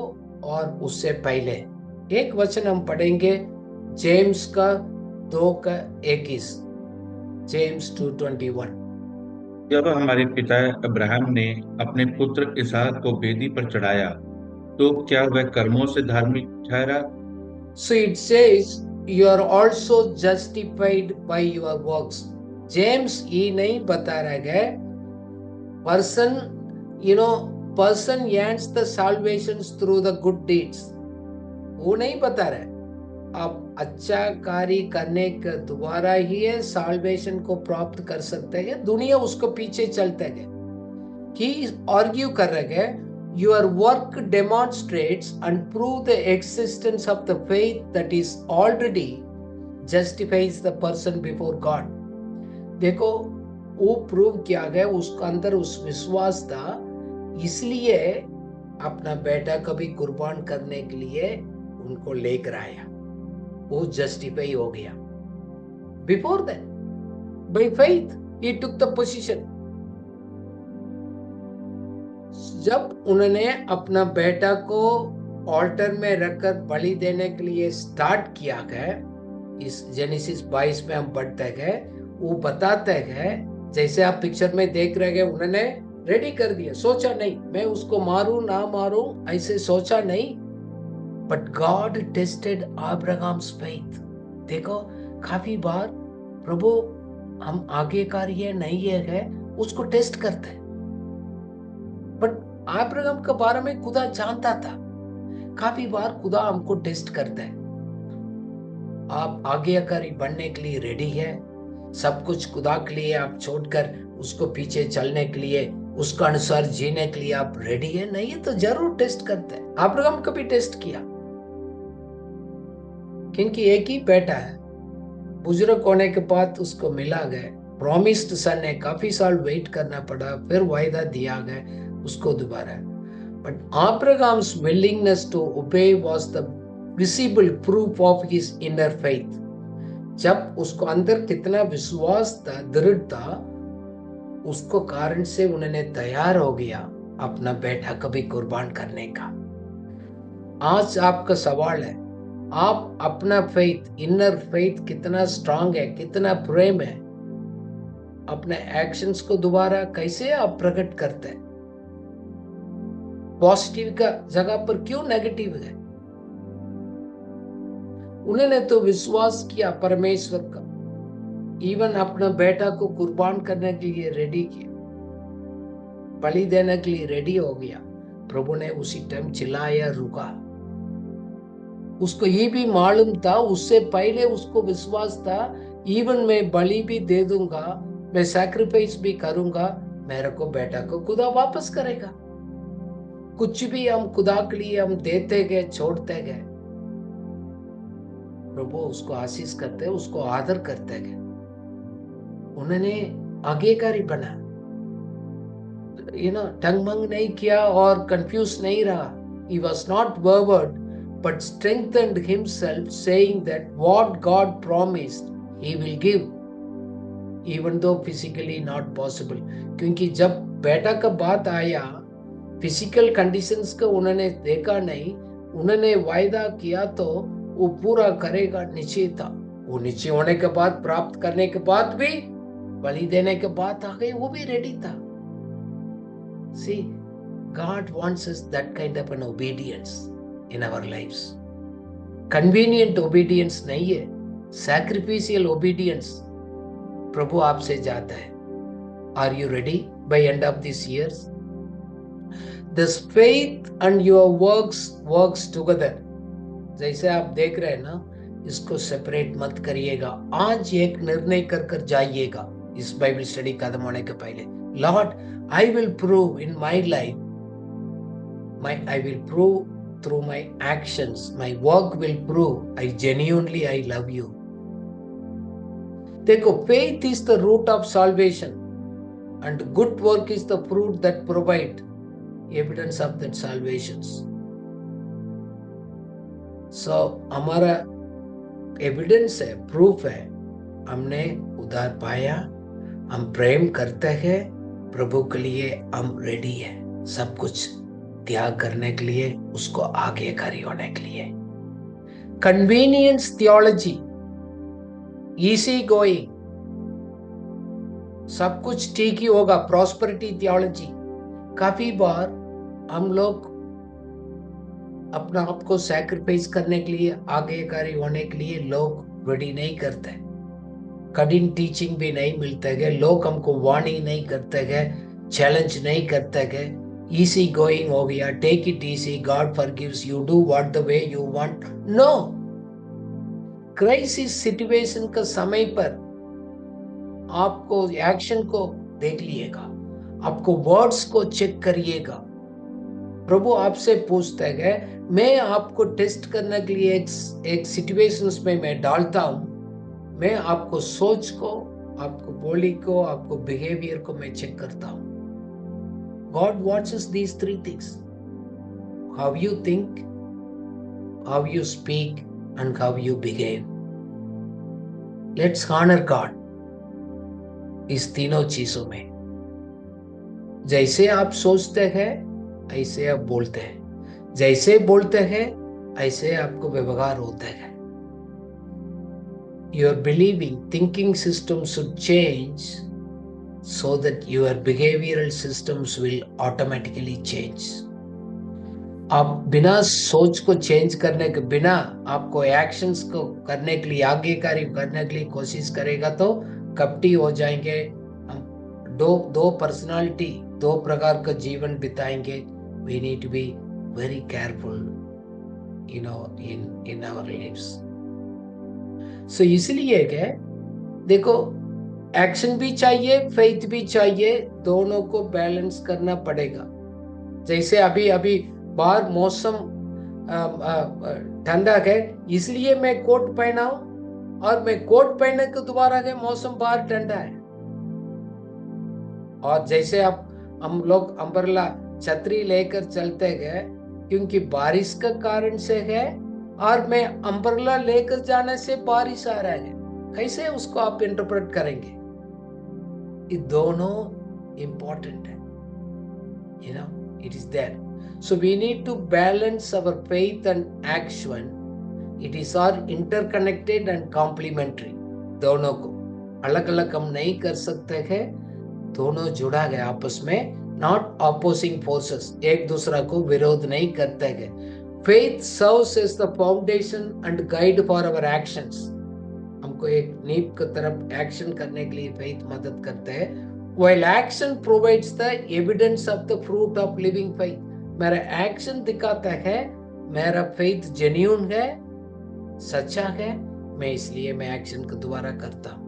और उससे पहले। एक वचन हम पढ़ेंगे जेम्स का 2:21, जेम्स 2:21। जब हमारे पिता अब्राहम ने अपने पुत्र इसहाक को वेदी पर चढ़ाया, तो क्या वह कर्मों से धार्मिक ठहरा? So it says you are also justified by your works. James ये नहीं बता रहा है person earns the salvations through the good deeds. वो नहीं बता रहा आप अच्छा कार्य करने के द्वारा ही है साल्वेशन को प्राप्त कर सकते हैं। दुनिया उसको पीछे चलते है कि आर्ग्यू कर रहे हैं your work demonstrates and prove the existence of the faith that is already justifies the person before God. देखो वो प्रूव किया गया, उसके अंदर उस विश्वास था, इसलिए अपना बेटा कभी कुर्बान करने के लिए उनको लेकर आया, वो जस्टिफाई हो गया। Before that by faith he took the position. जब उन्होंने अपना बेटा को ऑल्टर में रखकर बलि देने के लिए स्टार्ट किया गया, इस जेनेसिस 22 में हम पढ़ते गए, वो बताते गए, जैसे आप पिक्चर में देख रहे हैं, उन्होंने रेडी कर दिया, सोचा नहीं मैं उसको मारूं ना मारूं, ऐसे सोचा नहीं। But God tested Abraham's faith. देखो काफी बार प्रभु हम आज्ञाकारी है नहीं है उसको टेस्ट करते हैं, बट अब्राहम के बारे में खुदा जानता था। काफी बार खुदा हमको टेस्ट करता है, आप आज्ञाकारी बनने के लिए रेडी है, सब कुछ खुदा के लिए आप छोड़कर उसको पीछे चलने के लिए, उसका अनुसार जीने के लिए आप रेडी है, नहीं है तो जरूर टेस्ट करते हैं। अब्राहम को भी टेस्ट किया, क्योंकि एक ही बेटा है, बुजुर्ग होने के बाद उसको मिला गया, प्रॉमिस्ड सन है, काफी साल वेट करना पड़ा, फिर वायदा दिया गया उसको दोबारा। But Abraham's willingness to obey was the visible proof of his inner faith. जब उसको अंदर कितना विश्वास था, दृढ़ था, उसको कारण से उन्होंने तैयार हो गया अपना बेटा कभी कुर्बान करने का। आज आपका सवाल है, आप अपना फेथ, इनर फेथ कितना स्ट्रांग है, कितना प्रेम है, अपने एक्शंस को दोबारा कैसे आप प्रकट करते हैं? पॉजिटिव का जगह पर क्यों नेगेटिव है? उन्होंने तो विश्वास किया परमेश्वर का, इवन अपना बेटा को कुर्बान करने के लिए रेडी किया, बलि देने के लिए रेडी हो गया। प्रभु ने उसी टाइम चिल्लाया, रुका। उसको ये भी मालूम था, उससे पहले उसको विश्वास था, इवन मैं बलि भी दे दूंगा, मैं सैक्रिफाइस भी करूंगा, मेरे को बेटा को खुदा वापस करेगा। कुछ भी हम खुदा के लिए हम देते गए, छोड़ते गए, प्रभु उसको आशीष करते, उसको आदर करते गए। उन्होंने आज्ञाकारी बना, टंग मंग नहीं किया और कंफ्यूज नहीं रहा। He was not wavered, but strengthened himself, saying that what God promised, He will give, even though physically not possible. क्योंकि जब बेटा का बात आया, फिजिकल कंडीशंस को उन्होंने देखा नहीं, उन्होंने वायदा किया तो वो पूरा करेगा, निश्चय था। वो निश्चय होने के बाद, प्राप्त करने के बाद भी, बलि देने के बाद आ गए, वो भी रेडी था। See, God wants us that kind of an obedience in our lives. Convenient obedience नहीं है, sacrificial obedience प्रभु आपसे जाता है। Are you ready by end of this year? This faith and your works together. जैसे आप देख रहे हैं ना, इसको सेपरेट मत करिएगा। आज एक निर्णय कर जाइएगा इस बाइबल स्टडी खत्म होने के पहले। Lord, I will prove in my life, I will prove through my actions, my work will prove I love you. देखो, faith is the root of salvation and good work is the fruit that provide evidence of that salvations. So हमारा evidence है, proof है, हमने उद्धार पाया, हम प्रेम करते हैं प्रभु के लिए, हम रेडी है सब कुछ त्याग करने के लिए, उसको आज्ञाकारी होने के लिए। कन्वीनियंस थियोलॉजी, इजी गोइंग, सब कुछ ठीक ही होगा, प्रॉस्पेरिटी थियोलॉजी। काफी बार हम लोग अपना आप को सैक्रिफाइस करने के लिए, आज्ञाकारी होने के लिए लोग रेडी नहीं करते। कठिन टीचिंग भी नहीं मिलते गए, लोग हमको वार्निंग नहीं करते गए, चैलेंज नहीं करते गए, इजी गोइंग हो गया, take it easy, God forgives you, do what the way you want. No, crisis situation का समय पर आपको एक्शन को देख लिएगा, आपको वर्ड्स को चेक करिएगा। प्रभु आपसे पूछते गए, मैं आपको टेस्ट करने के लिए एक सिचुएशंस में मैं डालता हूं, मैं आपको सोच को, आपको बोली को, आपको बिहेवियर को मैं चेक करता हूं। God watches these three things: how you think, how you speak, and how you behave. Let's honor God इस तीनों चीजों में। जैसे आप सोचते हैं ऐसे आप बोलते हैं, जैसे बोलते हैं ऐसे आपको व्यवहार होता है। Your thinking system should change so that your behavioral systems will automatically change. आप बिना सोच को चेंज करने के, बिना आपको एक्शंस को करने के लिए, आज्ञाकारी करने के लिए कोशिश करेगा तो कपटी हो जाएंगे। हम दो पर्सनालिटी, दो प्रकार का जीवन बिताएंगे। We need to be very careful, in our lives. So इसलिए क्या, देखो, एक्शन भी चाहिए, फेथ भी चाहिए, दोनों को बैलेंस करना पड़ेगा। जैसे अभी बाहर मौसम ठंडा है, इसलिए मैं कोट पहना हूं, और मैं कोट पहनने के दोबारा गए, मौसम बाहर ठंडा है। और जैसे हम लोग अम्ब्रेला, छतरी लेकर चलते गए, क्योंकि बारिश का कारण से है, और मैं अम्ब्रेला लेकर जाने से बारिश आ रहा है, कैसे उसको आप इंटरप्रेट करेंगे? ये दोनों इंपॉर्टेंट है, it is there. So we need to balance our faith and action. It is all interconnected and complementary. दोनों को अलग अलग हम नहीं कर सकते हैं, दोनों जुड़ा गया आपस में, not opposing forces, एक दूसरा को विरोध नहीं करते हैं। Faith serves as the foundation and guide for our actions. हमको आपको एक नींव की तरफ एक्शन करने के लिए फेथ मदद करता है। While action provides the evidence of the fruit of living faith, मेरा एक्शन दिखाता है मेरा फेथ जेन्युइन है, सच्चा है, मैं इसलिए मैं एक्शन को दोबारा करता हूं।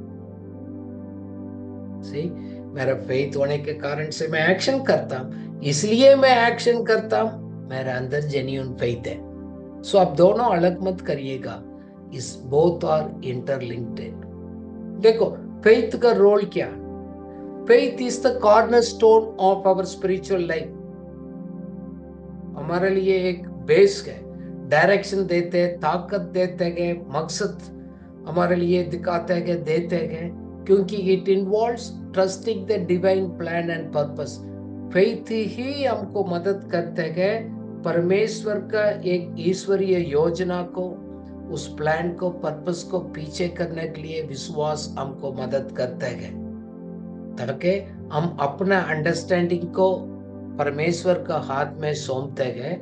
मेरा फेथ होने के कारण से मैं एक्शन करता हूं, इसलिए मैं एक्शन करता हूं, मेरा अंदर जेन्युइन फेथ है। सो आप दोनों अलग मत करिएगा, इस बोथ आर इंटरलिंक्ड है। देखो फेथ का रोल क्या? Faith is the cornerstone of our spiritual life. हमारे लिए एक बेस है, डायरेक्शन देते हैं, ताकत देते हैं, मकसद हमारे लिए दिखाते हैं, देते हैं, क्योंकि it involves trusting the divine plan and purpose. Faith ही हमको मदद करते हैं परमेश्वर का एक ईश्वरीय योजना को, उस प्लान को, पर्पस को पीछे करने के लिए विश्वास हमको मदद करते हैं, ताकि हम अपना अंडरस्टैंडिंग को परमेश्वर का हाथ में सौंपते हैं,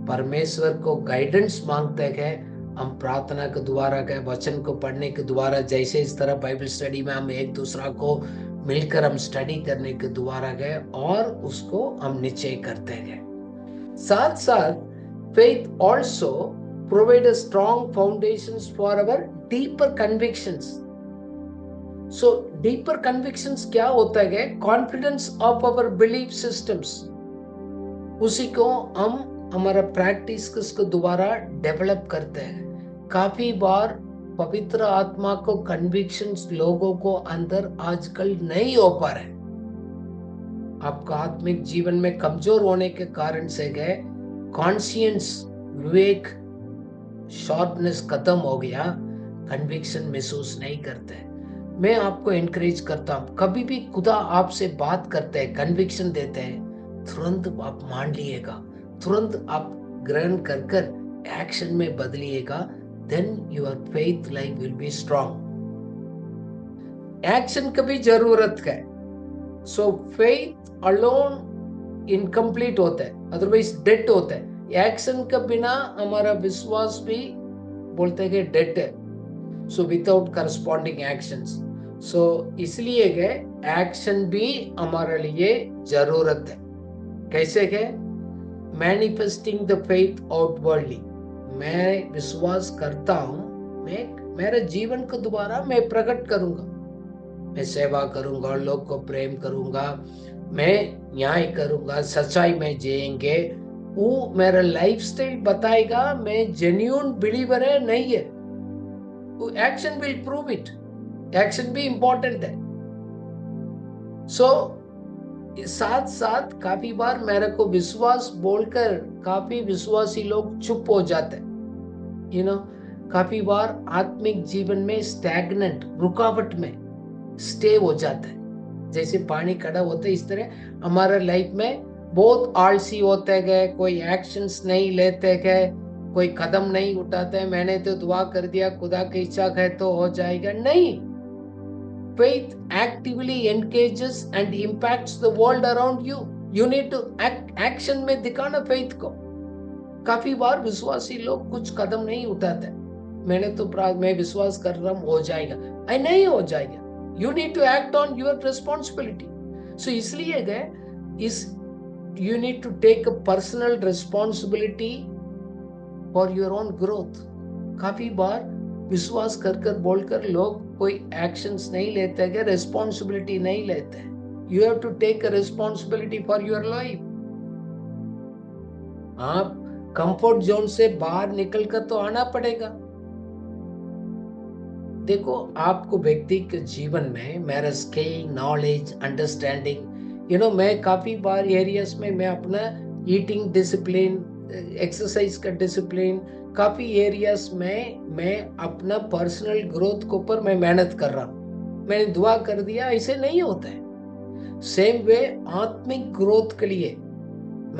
परमेश्वर को गाइडेंस मांगते हैं। हम प्रार्थना के द्वारा गए, वचन को पढ़ने के द्वारा, जैसे इस तरह बाइबल स्टडी में हम एक दूसरा को मिलकर हम स्टडी करने के द्वारा गए और उसको हम निश्चय करते गए। साथ साथ faith also provide a strong foundations for our deeper convictions. So deeper convictions क्या होता है? Confidence of our belief systems. उसी को हम हमारा प्रैक्टिस के द्वारा डेवलप करते हैं। काफी बार पवित्र आत्मा को कन्विक्शंस लोगों को अंदर आजकल नहीं हो पा रहे। आपका आत्मिक जीवन में कमजोर होने के कारण से गए कॉन्शियंस, विवेक, शार्पनेस खत्म हो गया, कन्विक्शन महसूस नहीं करते। मैं आपको एनकरेज करता हूं, कभी भी खुदा आपसे बात करते हैं, कन्विक्शन देते हैं, तुरंत आप मान लिएगा, तुरंत आप ग्रहण कर एक्शन में बदलिएगा, then your faith life will be strong. Action की भी जरूरत है। सो फेथ अलोन इनकम्प्लीट होता है, अदरवाइज डेड होता है। एक्शन के बिना हमारा विश्वास भी बोलते हैं कि डेड है। सो विदाउट करस्पॉन्डिंग एक्शंस, सो इसलिए गए एक्शन भी हमारे लिए जरूरत है। कैसे है? Manifesting the faith outwardly. मैं विश्वास करता हूं, मैं मेरे जीवन को दोबारा मैं प्रकट करूंगा, मैं सेवा करूंगा, लोग को प्रेम करूंगा, मैं न्याय करूंगा, सच्चाई में जिएंगे। वो मेरा लाइफस्टाइल बताएगा मैं जेन्युइन बिलीवर है नहीं है। वो action will prove it. Action भी इंपॉर्टेंट है। सो साथ साथ काफी बार मेरे को विश्वास बोलकर काफी विश्वासी लोग चुप हो जाते हैं। काफी बार आत्मिक जीवन में स्टैग्नेंट, रुकावट में स्टे हो जाता है। जैसे पानी खड़ा होता है, इस तरह हमारे लाइफ में बहुत आलसी होते गए, कोई एक्शंस नहीं लेते गए, कोई कदम नहीं उठाते। मैंने तो दुआ कर दिया, खुदा की इच्छा है तो हो जाएगा। नहीं, faith actively engages and impacts the world around you. You need to action में दिखाना faith को। काफी बार विश्वासी लोग कुछ कदम नहीं उठाते। मैंने तो मैं विश्वास कर रहा हूं हो जाएगा, नहीं हो जाएगा। You need to act on your responsibility. So इसलिए गए you need to take a personal responsibility for your own growth. काफी बार विश्वास कर बोलकर लोग कोई एक्शंस नहीं लेते हैं, रिस्पॉन्सिबिलिटी नहीं लेते। You have to take a responsibility for your life. आप कंफर्ट जोन से बाहर निकलकर तो आना पड़ेगा। देखो, आपको व्यक्ति के जीवन में मेरा स्किल, नॉलेज, अंडरस्टैंडिंग, मैं काफी बार एरियाज में मैं अपना ईटिंग डिसिप्लिन, एक्सरसाइज का डिसिप्लिन, काफी एरियाज में मैं अपना पर्सनल ग्रोथ के ऊपर मैं मेहनत कर रहा हूं। मैंने दुआ कर दिया, ऐसे नहीं होता है। सेम वे आत्मिक ग्रोथ के लिए,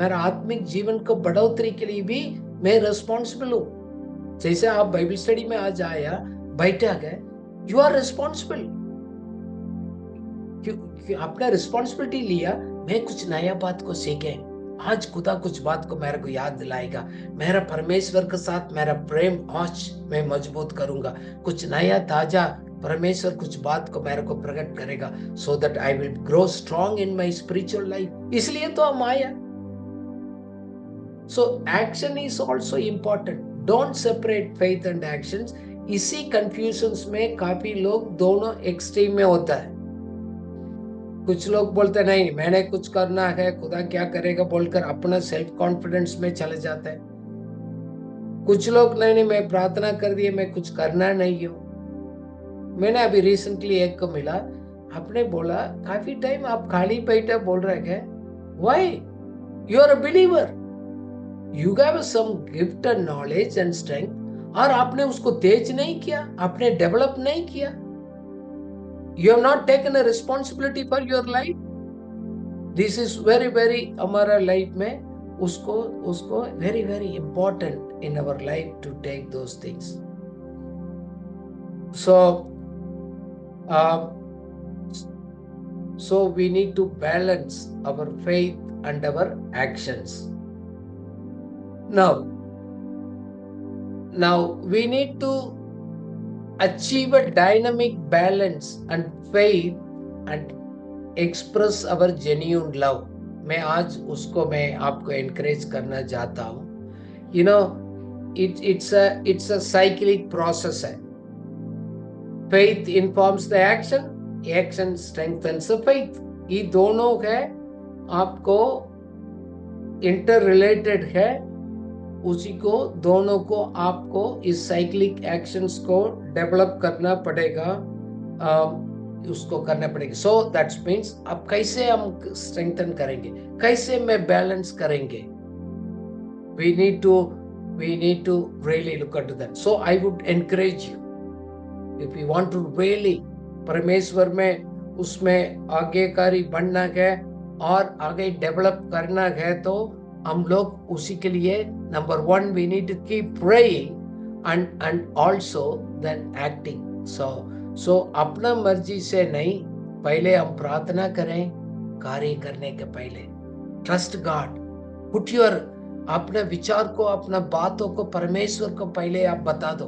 मेरा आत्मिक जीवन को बढ़ोतरी के लिए भी मैं रिस्पॉन्सिबल हूं। जैसे आप बाइबल स्टडी में आज आया, बैठा गए, यू आर रिस्पॉन्सिबल। आपने रिस्पॉन्सिबिलिटी लिया, मैं कुछ नया बात को सीखे, आज खुदा कुछ बात को मेरे को याद दिलाएगा, मेरा परमेश्वर के साथ मेरा प्रेम आज मैं मजबूत करूंगा, कुछ नया ताजा परमेश्वर कुछ बात को मेरे को प्रकट करेगा, so that I will grow strong in my spiritual life. इसलिए तो हम आया। So action is also important, don't separate faith and actions. इसी कंफ्यूजन्स में काफी लोग दोनों एक्सट्रीम में होता है। कुछ लोग बोलते नहीं मैंने कुछ करना है, खुदा क्या करेगा बोलकर अपना सेल्फ कॉन्फिडेंस में चले जाते हैं। कुछ लोग नहीं मैं प्रार्थना कर दिए, मैं कुछ करना नहीं हूं। मैंने अभी रिसेंटली एक को मिला, आपने बोला काफी टाइम आप खाली बैठे बोल रहे हैं, why you are a believer, you have some gift and knowledge and strength, और आपने उसको तेज नहीं किया, आपने डेवलप नहीं किया। You have not taken a responsibility for your life. This is very हमारा लाइफ में उसको very important in our life to take those things. So we need to balance our faith and our actions. Now we need to achieve a dynamic balance and faith and express our genuine love. मैं आज उसको मैं आपको encourage करना चाहता हूँ। You know, it's a cyclic process है। Faith informs the action, action strengthens the faith. ये दोनों है आपको interrelated है, उसी को दोनों को आपको इस साइक्लिक एक्शंस को डेवलप करना पड़ेगा, उसको करना पड़ेगा। सो दैट मीन्स अब कैसे हम स्ट्रेंथन करेंगे, कैसे में बैलेंस करेंगे, we need to really look into that. So I would encourage you, if you want to really परमेश्वर में उसमें आगेकारी बनना है और आगे डेवलप करना है, तो हम लोग उसी के लिए number 1 we need to keep praying and also then acting. So अपना मर्जी से नहीं, पहले हम प्रार्थना करें कार्य करने के पहले। ट्रस्ट गॉड, पुट योर अपने विचार को, अपना बातों को परमेश्वर को पहले आप बता दो।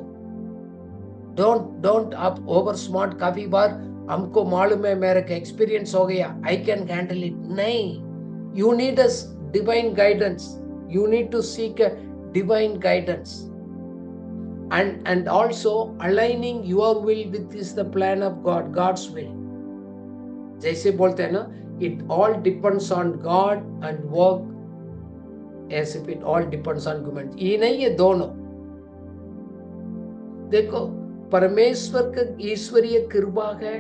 डोंट आप ओवर स्मार्ट। काफी बार हमको मालूम है, मेरे का एक्सपीरियंस हो गया, आई कैन हैंडल इट। नहीं, you need a divine guidance. You need to seek a divine guidance, and also aligning your will with this the plan of God, God's will. जैसे बोलते हैं ना, it all depends on God and work as if it all depends on human. ये नहीं है दोनों। देखो परमेश्वर का ईश्वरीय कृपा है,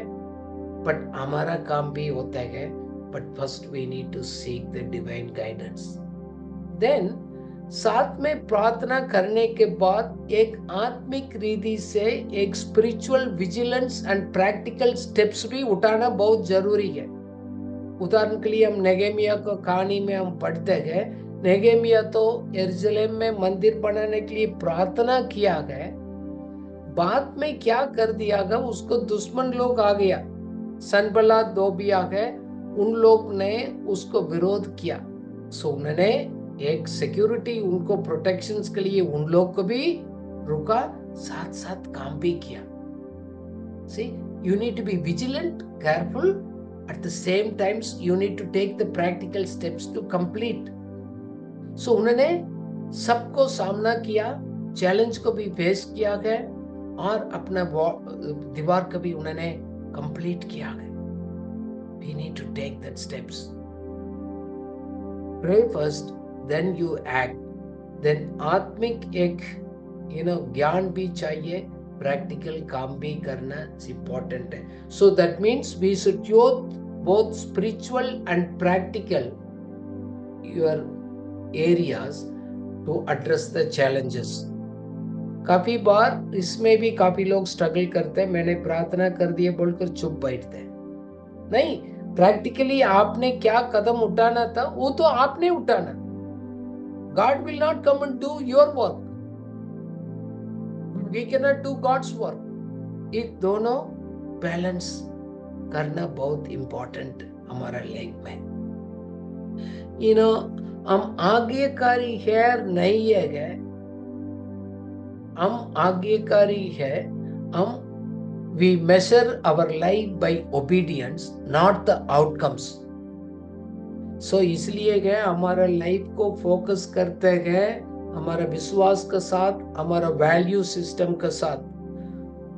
बट हमारा काम भी होता है, but first we need to seek the divine guidance. Then साथ में प्रार्थना करने के बाद एक आत्मिक रीति से एक spiritual vigilance and practical steps भी उठाना बहुत जरूरी है। उदाहरण के लिए हम नेहेमिया को कहानी में हम पढ़ते हैं, नेहेमिया तो यरूशलेम में मंदिर बनाने के लिए प्रार्थना किया गया, बाद में क्या कर दिया गया, उसको दुश्मन लोग आ गया, सनबलात तोबिया है, उन लोग ने उसको विरोध किया। सो उन्होंने एक सिक्योरिटी, उनको प्रोटेक्शंस के लिए उन लोग को भी रुका, साथ साथ काम भी किया। See, you need to be vigilant, careful, at the same times you need to take the practical steps to complete. So उन्होंने सबको सामना किया, चैलेंज को भी फेस किया गया और अपना दीवार को भी उन्होंने कंप्लीट किया गया। We need to take that steps. Pray first, then you act. Then आत्मिक एक ज्ञान भी चाहिए, प्रैक्टिकल काम भी करना इम्पोर्टेंट है। So that means we should use both spiritual and practical your areas to address the challenges. काफी बार इसमें भी काफी लोग स्ट्रगल करते हैं, मैंने प्रार्थना कर दिए बोलकर चुप बैठते हैं। नहीं, प्रैक्टिकली आपने क्या कदम उठाना था वो तो आपने उठाना। God will not come and do your work. We cannot do God's work. ये दोनों बैलेंस करना बहुत इंपॉर्टेंट हमारा लाइफ में। हम आज्ञाकारी है नहीं है गए, हम आज्ञाकारी है, हम we measure our life by obedience, not the outcomes. So इसलिए गए हमारा लाइफ को फोकस करते गए हमारा विश्वास के साथ, हमारा वैल्यू सिस्टम के साथ,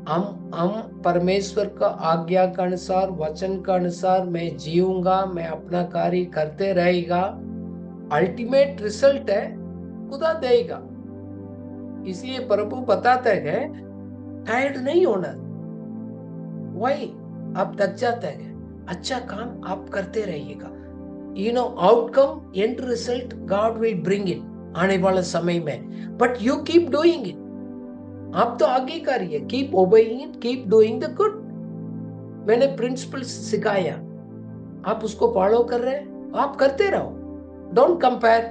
हम परमेश्वर का आज्ञा के अनुसार, वचन के अनुसार मैं जीऊंगा, मैं अपना कार्य करते रहेगा, अल्टीमेट रिजल्ट है खुदा देगा। इसलिए प्रभु बताते हैं टायर्ड नहीं होना, वही आप थक जाते हैं, अच्छा काम आप करते रहिएगा, outcome and result God will bring it आने वाले समय में, but you keep doing it. आप तो आगे करिए, keep obeying it, keep doing the good. मैंने प्रिंसिपल्स सिखाया, आप उसको फॉलो कर रहे हैं, आप करते रहो, डोंट कंपेयर,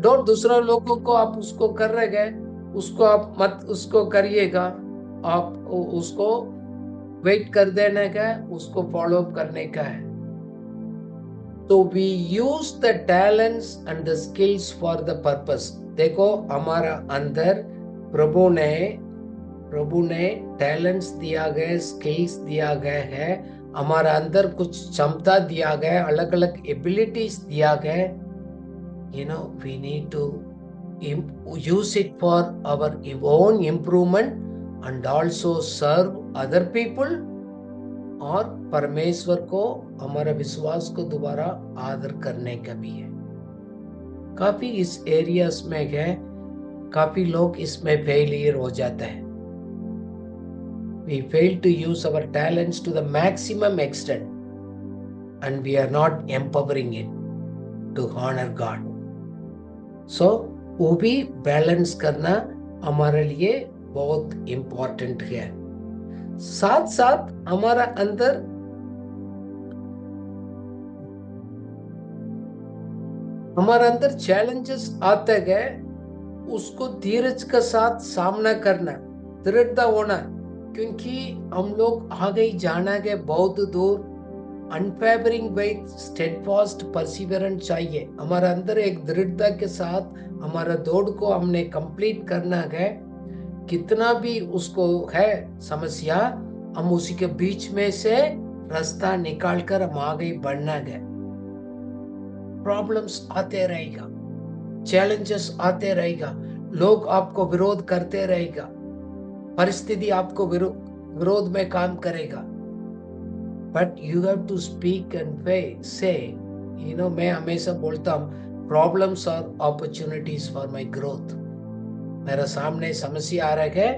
डोंट दूसरा लोगों को आप उसको कर रहे गए उसको आप मत उसको करिएगा, आप उसको वेट कर देने का है, उसको फॉलो करने का है। तो we use the talents and the skills for the purpose. देखो हमारा अंदर प्रभु ने टैलेंट्स दिया गया, स्किल्स दिया गया है, हमारा अंदर कुछ क्षमता दिया गया, अलग अलग एबिलिटीज दिया गया, we need to use it for our own improvement and also serve other people, और परमेश्वर को हमारा विश्वास को दोबारा आदर करने का भी है। काफी इस एरियाज में है, काफी लोग इसमें फेलियर हो जाते हैं। We fail to use our talents to the maximum extent and we are not empowering it to honor God. So वो भी बैलेंस करना हमारे लिए बहुत इम्पोर्टेंट है। साथ साथ हमारा अंदर चैलेंजेस आते गए, उसको धीरज के साथ सामना करना, दृढ़ता होना, क्योंकि हम लोग आगे जाना गए बहुत दूर। अनफेवरिंग वेट, स्टेडफास्ट परसिवरेंस चाहिए हमारा अंदर, एक दृढ़ता के साथ हमारा दौड़ को हमने कंप्लीट करना है। कितना भी उसको है समस्या, हम उसी के बीच में से रास्ता निकाल कर हम आगे बढ़ना गए। प्रॉब्लम्स आते रहेगा, चैलेंजेस आते रहेगा, लोग आपको विरोध करते रहेगा, परिस्थिति आपको विरोध में काम करेगा, but you have to speak and say, मैं हमेशा बोलता हूँ problems are opportunities for my growth. मेरा सामने समस्या आ रहा है,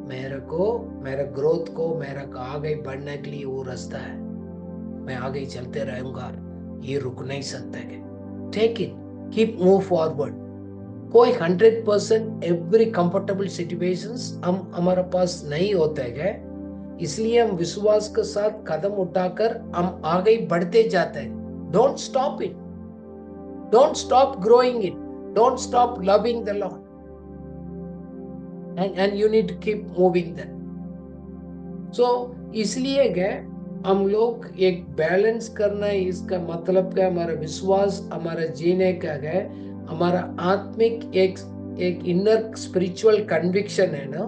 मेरा ग्रोथ को, मेरा आगे बढ़ने के लिए वो रास्ता है, मैं आगे चलते रहूंगा, ये रुक नहीं सकता है। Take it, keep move forward. कोई 100% एवरी कंफर्टेबल सिचुएशंस हमारे पास नहीं होते हैं, इसलिए हम विश्वास के साथ कदम उठाकर हम आगे बढ़ते जाते हैं। Don't stop it, don't stop growing it, don't stop loving the Lord, and you need to keep moving that. So इसलिए गए हम लोग एक बैलेंस करना है। इसका मतलब क्या, हमारा विश्वास, हमारा जीने का है, हमारा आत्मिक एक इनर स्पिरिचुअल कन्विक्शन है ना,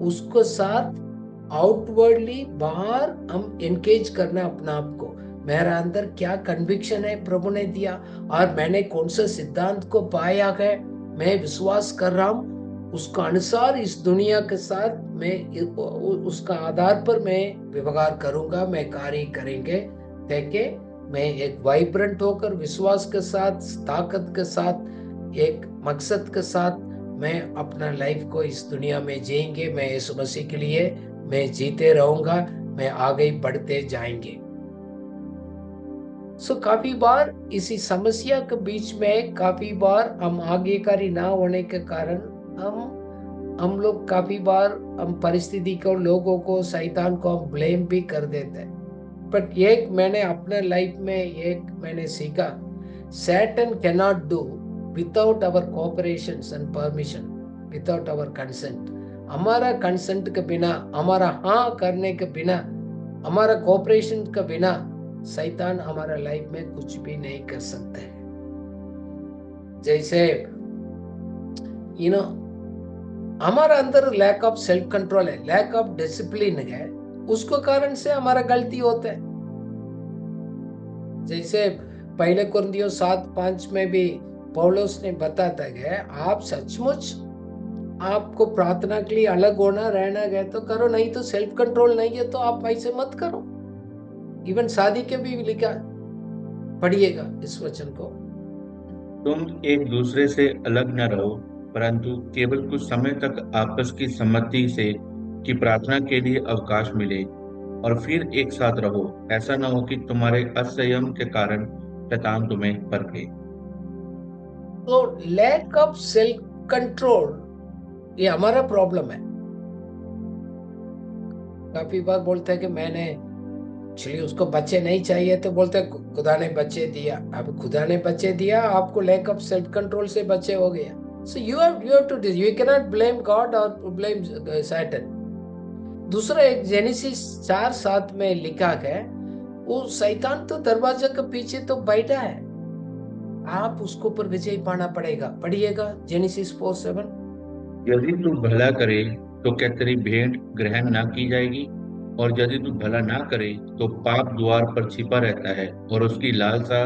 उसको साथ आउटवर्डली बाहर हम एंगेज करना अपना आप को। मेरा अंदर क्या कन्विक्शन है प्रभु ने दिया, और मैंने कौन सा सिद्धांत को पाया है, मैं विश्वास कर रहा हूँ, उसका अनुसार इस दुनिया के साथ मैं उसका आधार पर मैं व्यवहार करूंगा, मैं कार्य करेंगे, ताकि मैं एक वाइब्रेंट होकर विश्वास के साथ, ताकत के साथ, एक मकसद के साथ मैं अपना लाइफ को इस दुनिया में जिएंगे। मैं यीशु मसीह के लिए मैं जीते रहूंगा, मैं आगे बढ़ते जाएंगे। काफी बार इसी समस्या के बीच में, काफी बार हम आज्ञाकारी ना होने के कारण हम लोग काफी बार हम परिस्थिति को, लोगों को, शैतान को हम ब्लेम भी कर देते हैं। बट एक मैंने अपने लाइफ में मैंने सीखा, Satan can not do without our cooperation and permission, without our consent. हमारा कंसेंट के बिना, हमारा हाँ करने के बिना, हमारा कोऑपरेशन के बिना शैतान हमारा लाइफ में कुछ भी नहीं कर सकता है। जैसे हमारा अंदर लैक ऑफ सेल्फ कंट्रोल है, लैक ऑफ डिसिप्लिन है, उसको कारण से हमारा गलती होता है। जैसे पहले कुरिन्थियों 7:5 में भी पौलुस ने बताता है, आप सचमुच आपको प्रार्थना के लिए अलग होना रहना है तो करो, नहीं तो सेल्फ कंट्रोल नहीं है तो आप ऐसे मत करो। इवन शादी के भी लिखा, पढ़िएगा इस वचन को। तुम एक दूसरे से अलग न रहो, परंतु केवल कुछ समय तक आपस की सम्मति से कि प्रार्थना के लिए अवकाश मिले, और फिर एक साथ रहो। ऐसा न हो कि तुम्हारे असंयम के कारण शैतान तुम्हें परखे। तो लैक ऑफ सेल्फ कंट्रोल ये हमारा प्रॉब्लम है। काफी बार बोलते हैं कि मैंने एक्चुअली उसको बच्चे नहीं चाहिए, तो बोलते हैं खुदा ने बच्चे दिया। अब खुदा ने बच्चे दिया, आपको लैक ऑफ सेल्फ कंट्रोल से बच्चे हो गया। So you have to you can not blame God और ब्लेम सैटन। दूसरा एक जेनेसिस 4:7 में लिखा है, वो शैतान तो दरवाजा के पीछे तो बैठा है, आप उसको पर विजय पाना पड़ेगा। पढ़िएगा जेनेसिस 4:7। यदि तू भला करे तो क्या तेरी भेंट ग्रहण ना की जाएगी? और यदि तू भला ना करे तो पाप द्वार पर छिपा रहता है, और उसकी लालसा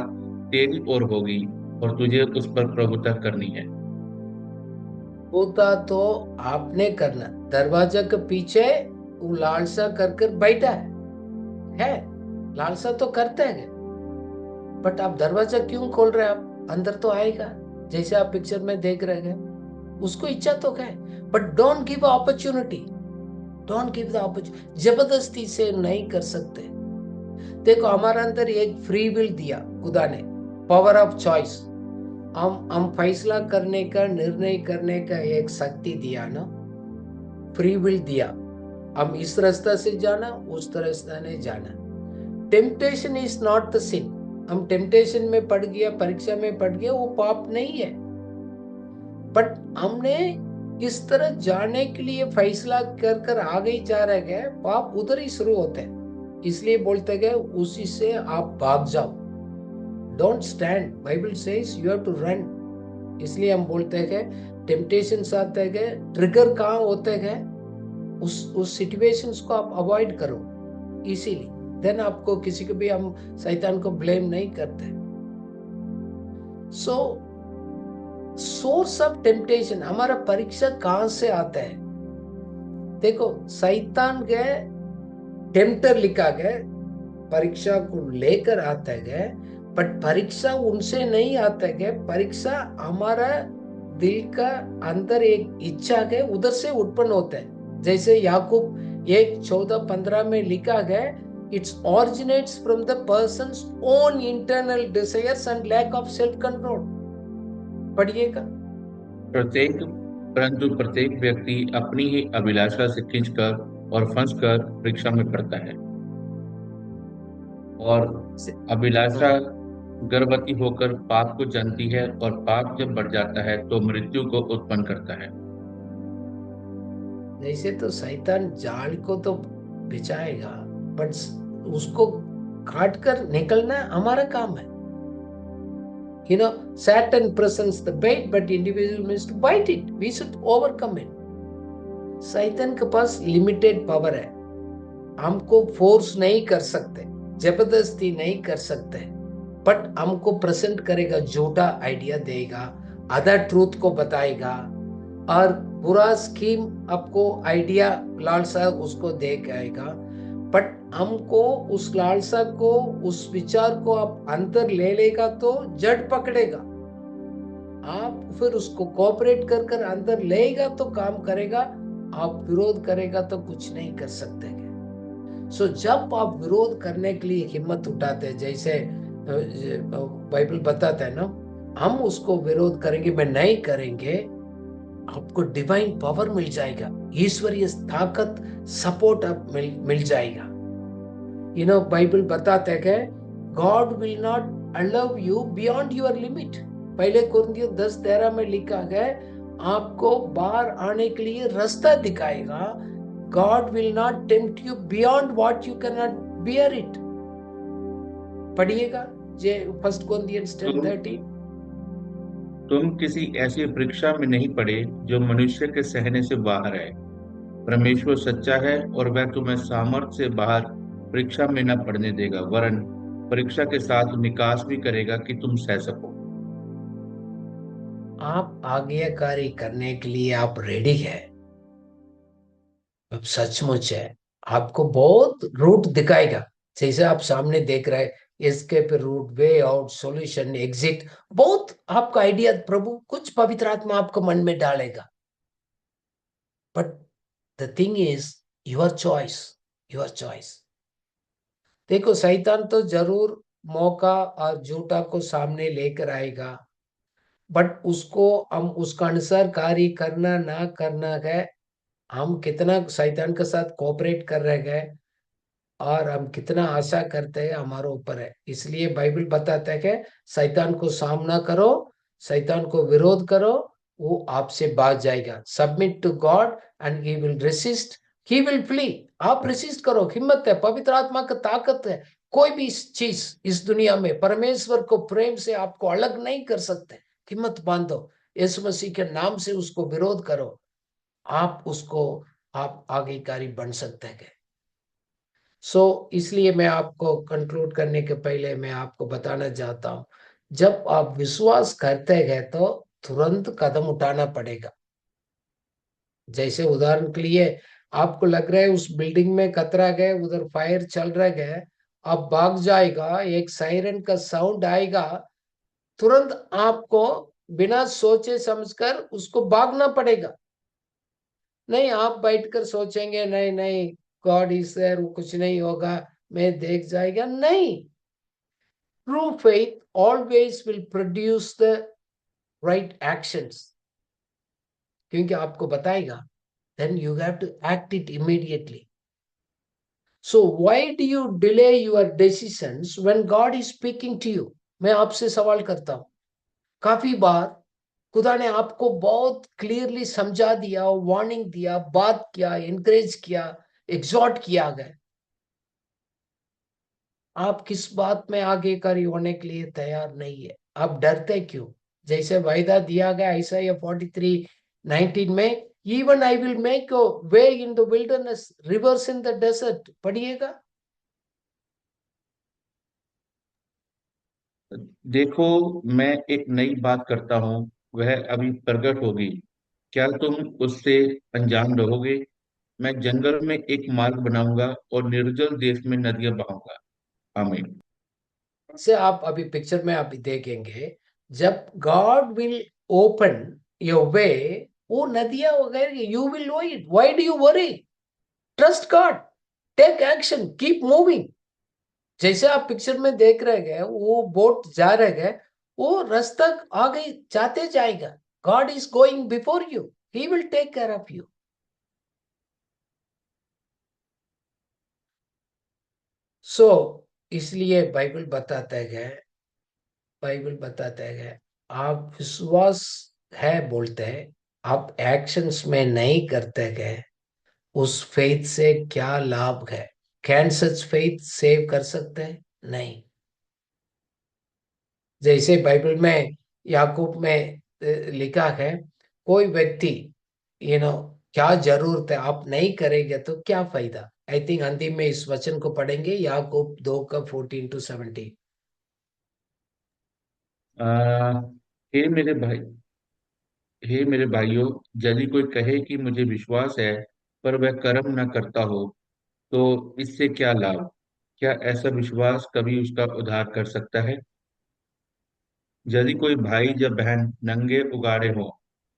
तेरी ओर होगी, और तुझे उस पर प्रभुता करनी है। होता तो आपने करना, दरवाजा के पीछे वो लालसा कर बैठा है, लालसा तो करते हैं, बट आप दरवाजा क्यों खोल रहे हैं? आप अंदर तो आएगा, जैसे आप पिक्चर में देख रहे हैं, उसको इच्छा तो है, but don't give opportunity, don't give the opportunity. जबरदस्ती से नहीं कर सकते। देखो हमारे अंदर एक फ्री विल दिया खुदा ने, पावर ऑफ चॉइस। हम फैसला करने का, निर्णय करने का एक शक्ति दिया ना, फ्री विल दिया। हम इस रास्ता से जाना, उस रास्ता नहीं जाना। Temptation is not the scene. हम टेम्पटेशन में पड़ गया, परीक्षा में पड़ गया, वो पाप नहीं है, बट हमने इस तरह जाने के लिए फैसला कर आगे ही जा रहे गए, पाप उधर ही शुरू होते हैं। इसलिए बोलते गए उसी से आप भाग जाओ, don't stand. Bible says you have to run. इसलिए हम बोलते हैं टेम्पटेशन आते गए, ट्रिगर कहाँ होते गए, उस सिचुएशंस को आप अवॉइड करो इसीलिए। देन आपको किसी को भी हम शैतान को ब्लेम नहीं करते। सो सोर्स ऑफ टेम्पटेशन, हमारा परीक्षा कहां से आता है? देखो शैतान के टेम्पटर लिखा गया, परीक्षा को लेकर आता है, बट परीक्षा उनसे नहीं आता है। परीक्षा हमारा दिल का अंदर एक इच्छा है, उधर से उत्पन्न होता है। जैसे याकूब 1:14-15 में लिखा गया, it's originates from the person's own internal desires and lack of self control. पढ़िएगा। परंतु प्रत्येक व्यक्ति अपनी ही अभिलाषा से खींचकर और फंसकर परीक्षा में पड़ता है, और अभिलाषा गर्भवती होकर पाप को जनती है, और पाप जब बढ़ जाता है तो मृत्यु को उत्पन्न करता है। जैसे तो शैतान जाल को तो बिछाएगा, बट उसको काट कर निकलना हमारा काम है। Satan presents the bait, but individual means to bite it. We should overcome it. शैतान के पास लिमिटेड पावर है, हमको फोर्स नहीं कर सकते, जबरदस्ती नहीं कर सकते, बट हमको प्रेजेंट करेगा, झूठा आइडिया देगा, आधा ट्रूथ को बताएगा, और बुरा स्कीम आपको आइडिया लालसा उसको दे के आएगा। बट हमको उस लालसा को, उस विचार को आप अंदर ले लेगा तो जड़ पकड़ेगा, आप फिर उसको कोऑपरेट कर अंदर लेगा तो काम करेगा, आप विरोध करेगा तो कुछ नहीं कर सकते। सो जब आप विरोध करने के लिए हिम्मत उठाते हैं, जैसे बाइबल बताता है ना, हम उसको विरोध करेंगे, मैं नहीं करेंगे, आपको डिवाइन पावर मिल जाएगा, ईश्वरीय ताकत, सपोर्ट आप मिल जाएगा। बाइबल बताता है God will not allow you beyond your limit. पहले कुरिन्थियों 10:13 में लिखा गया, आपको बाहर आने के लिए रास्ता दिखाएगा। God will not tempt you beyond what you can not bear it. पढ़िएगा 1 Corinthians 10:13। तुम किसी ऐसी परीक्षा में नहीं पड़े जो मनुष्य के सहने से बाहर है। परमेश्वर सच्चा है और वह तुम्हें सामर्थ्य से बाहर परीक्षा में न पड़ने देगा, वरन परीक्षा के साथ निकास भी करेगा कि तुम सह सको। आप आज्ञाकारी करने के लिए आप रेडी है। अब सचमुच है, आपको बहुत रूट दिखाएगा। जैसे आप सामने देख रहे हैं, escape route, way out, solution, exit, बहुत आपका आइडिया प्रभु कुछ पवित्र आत्मा आपको मन में डालेगा। But the thing is your choice, your choice. देखो, शैतान तो जरूर मौका और झूठा को सामने लेकर आएगा, बट उसको हम उसका अनुसार कार्य करना ना करना है, हम कितना शैतान के साथ कोऑपरेट कर रहे हैं और हम कितना आशा करते हैं हमारे ऊपर है। इसलिए बाइबल बताता है कि शैतान को सामना करो, शैतान को विरोध करो, वो आपसे भाग जाएगा। Submit to God and he will resist, he will flee. आप रेसिस्ट करो, हिम्मत है, पवित्र आत्मा का ताकत है। कोई भी चीज इस दुनिया में परमेश्वर को प्रेम से आपको अलग नहीं कर सकते। हिम्मत बांधो, यीशु मसीह के नाम से उसको विरोध करो, आप उसको आप आज्ञाकारी बन सकते हैं। इसलिए मैं आपको कंक्लूड करने के पहले मैं आपको बताना चाहता हूं, जब आप विश्वास करते हैं तो तुरंत कदम उठाना पड़ेगा। जैसे उदाहरण के लिए, आपको लग रहा है उस बिल्डिंग में खतरा गए, उधर फायर चल रहा है, आप भाग जाएगा, एक सायरन का साउंड आएगा, तुरंत आपको बिना सोचे समझकर उसको भागना पड़ेगा। नहीं आप बैठकर सोचेंगे नहीं नहीं, गॉड इज देयर, वो कुछ नहीं होगा, मैं देख जाएगा, नहीं। True faith always will produce the right actions, क्योंकि आपको बताएगा, then you have to act it immediately. So why do you delay your decisions when God is speaking to you? मैं आपसे सवाल करता हूं, काफी बार खुदा ने आपको बहुत क्लियरली समझा दिया, वार्निंग दिया, बात किया, इनकरेज किया, एग्जॉर्ट किया गया, आप किस बात में आगेकारी होने के लिए तैयार नहीं है? आप डरते क्यों? जैसे वायदा दिया गया ईसाया 43:19 में, even I will make a way in the wilderness, rivers in the desert, पढ़िएगा। देखो, मैं एक नई बात करता हूँ, वह अभी प्रकट होगी। क्या तुम उससे अनजान रहोगे? मैं जंगल में एक मार्ग बनाऊंगा और निर्जल देश में नदियां बहाऊंगा। आमीन। से आप अभी पिक्चर में आप देखेंगे, जब God will open your way, वो नदियां वगैरह, you will know it. Why do you worry? Trust God, take action, keep moving. जैसे आप पिक्चर में देख रहे हैं, वो बोट जा रहे हैं, वो रास्ता आगे जाते जाएगा। God is going before you, he will take care of you. So इसलिए बाइबल बताता है, आप विश्वास है बोलते हैं, आप एक्शंस में नहीं करते गए, उस फेथ से क्या लाभ है? कैन सच फेथ सेव कर सकते हैं? नहीं। जैसे बाइबल में याकूब में लिखा है, कोई व्यक्ति क्या जरूरत है, आप नहीं करेंगे तो क्या फायदा? आई थिंक अंतिम में इस वचन को पढ़ेंगे, याकूब 2:14-17। आ, हे मेरे भाई, हे मेरे भाइयों, यदि कोई कहे कि मुझे विश्वास है पर वह कर्म न करता हो, तो इससे क्या लाभ? क्या ऐसा विश्वास कभी उसका उद्धार कर सकता है? यदि कोई भाई या बहन नंगे उगाड़े हो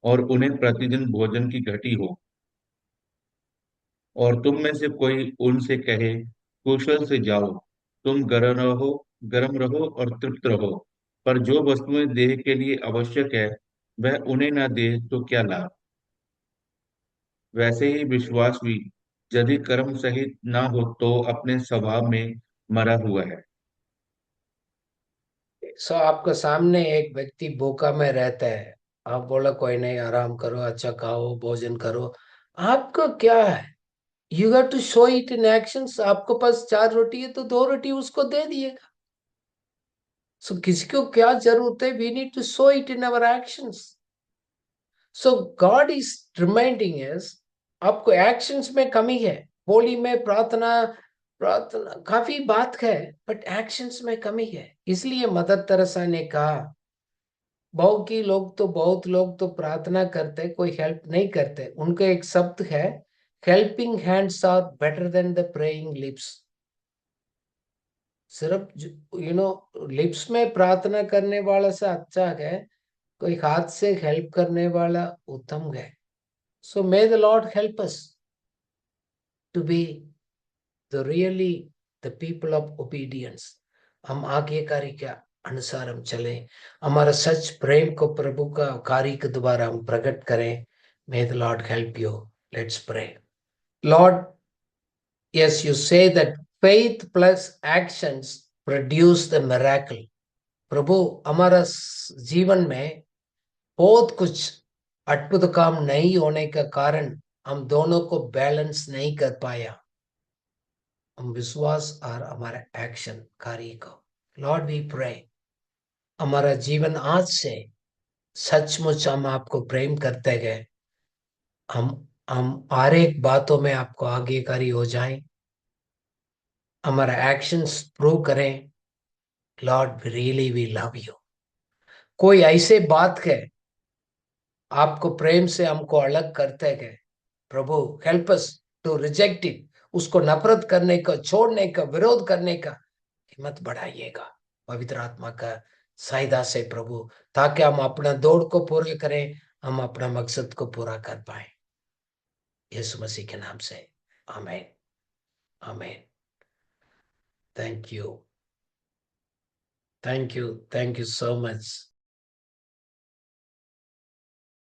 और उन्हें प्रतिदिन भोजन की घटी हो, और तुम में से कोई उनसे कहे, कुशल से जाओ, तुम गर्म रहो और तृप्त रहो, पर जो वस्तुएं देह के लिए आवश्यक है वह उन्हें न दे, तो क्या लाभ? वैसे ही विश्वास भी यदि कर्म सहित ना हो तो अपने स्वभाव में मरा हुआ है। आपके सामने एक व्यक्ति भूखा में रहता है, आप बोला कोई नहीं, आराम करो, अच्छा खाओ, भोजन करो, आपका क्या है? You have to show it in actions. आपके पास 4 रोटी है तो 2 रोटी उसको दे दिएगा। सो किसी को क्या जरूरत है, we need to show it in our actions. So God is reminding us, आपको एक्शंस में कमी है. होली में प्रार्थना प्रार्थना काफी बात है, बट एक्शंस में कमी है. इसलिए मदर तेरेसा ने कहा, बहुत लोग तो प्रार्थना करते, कोई हेल्प नहीं करते. उनका एक शब्द है, helping hands are better than the praying lips. सिर्फ लिप्स में प्रार्थना करने वाला से अच्छा है कोई हाथ से हेल्प करने वाला उत्तम है. So may the Lord help us to be the really the people of obedience. हम आज्ञाकारी के अनुसार हम चले, हमारा सच प्रेम को प्रभु का कार्य के द्वारा हम प्रकट करें. May the Lord help you. Let's pray. Lord, yes, you say that faith plus actions produce the miracle. प्रभु, हमारा जीवन में बहुत कुछ अद्भुत काम नहीं होने का कारण हम दोनों को बैलेंस नहीं कर पाया. हम विश्वास और हमारा एक्शन कार्य को, लॉर्ड वी प्रे, हमारा जीवन आज से सचमुच हम आपको प्रेम करते गए. हम हर एक बातों में आपको आज्ञाकारी हो जाएं. हमारा एक्शंस प्रूव करें, lord really we love you. कोई ऐसे बात है आपको प्रेम से हमको अलग करते गए, प्रभु help us to reject it. उसको नफरत करने का, छोड़ने का, विरोध करने का हिम्मत बढ़ाइएगा पवित्र आत्मा का सहायता से प्रभु, ताकि हम अपना दौड़ को पूरा करें, हम अपना मकसद को पूरा कर पाए. यीशु मसीह के नाम से आमीन, आमीन. Thank you, thank you, thank you so much.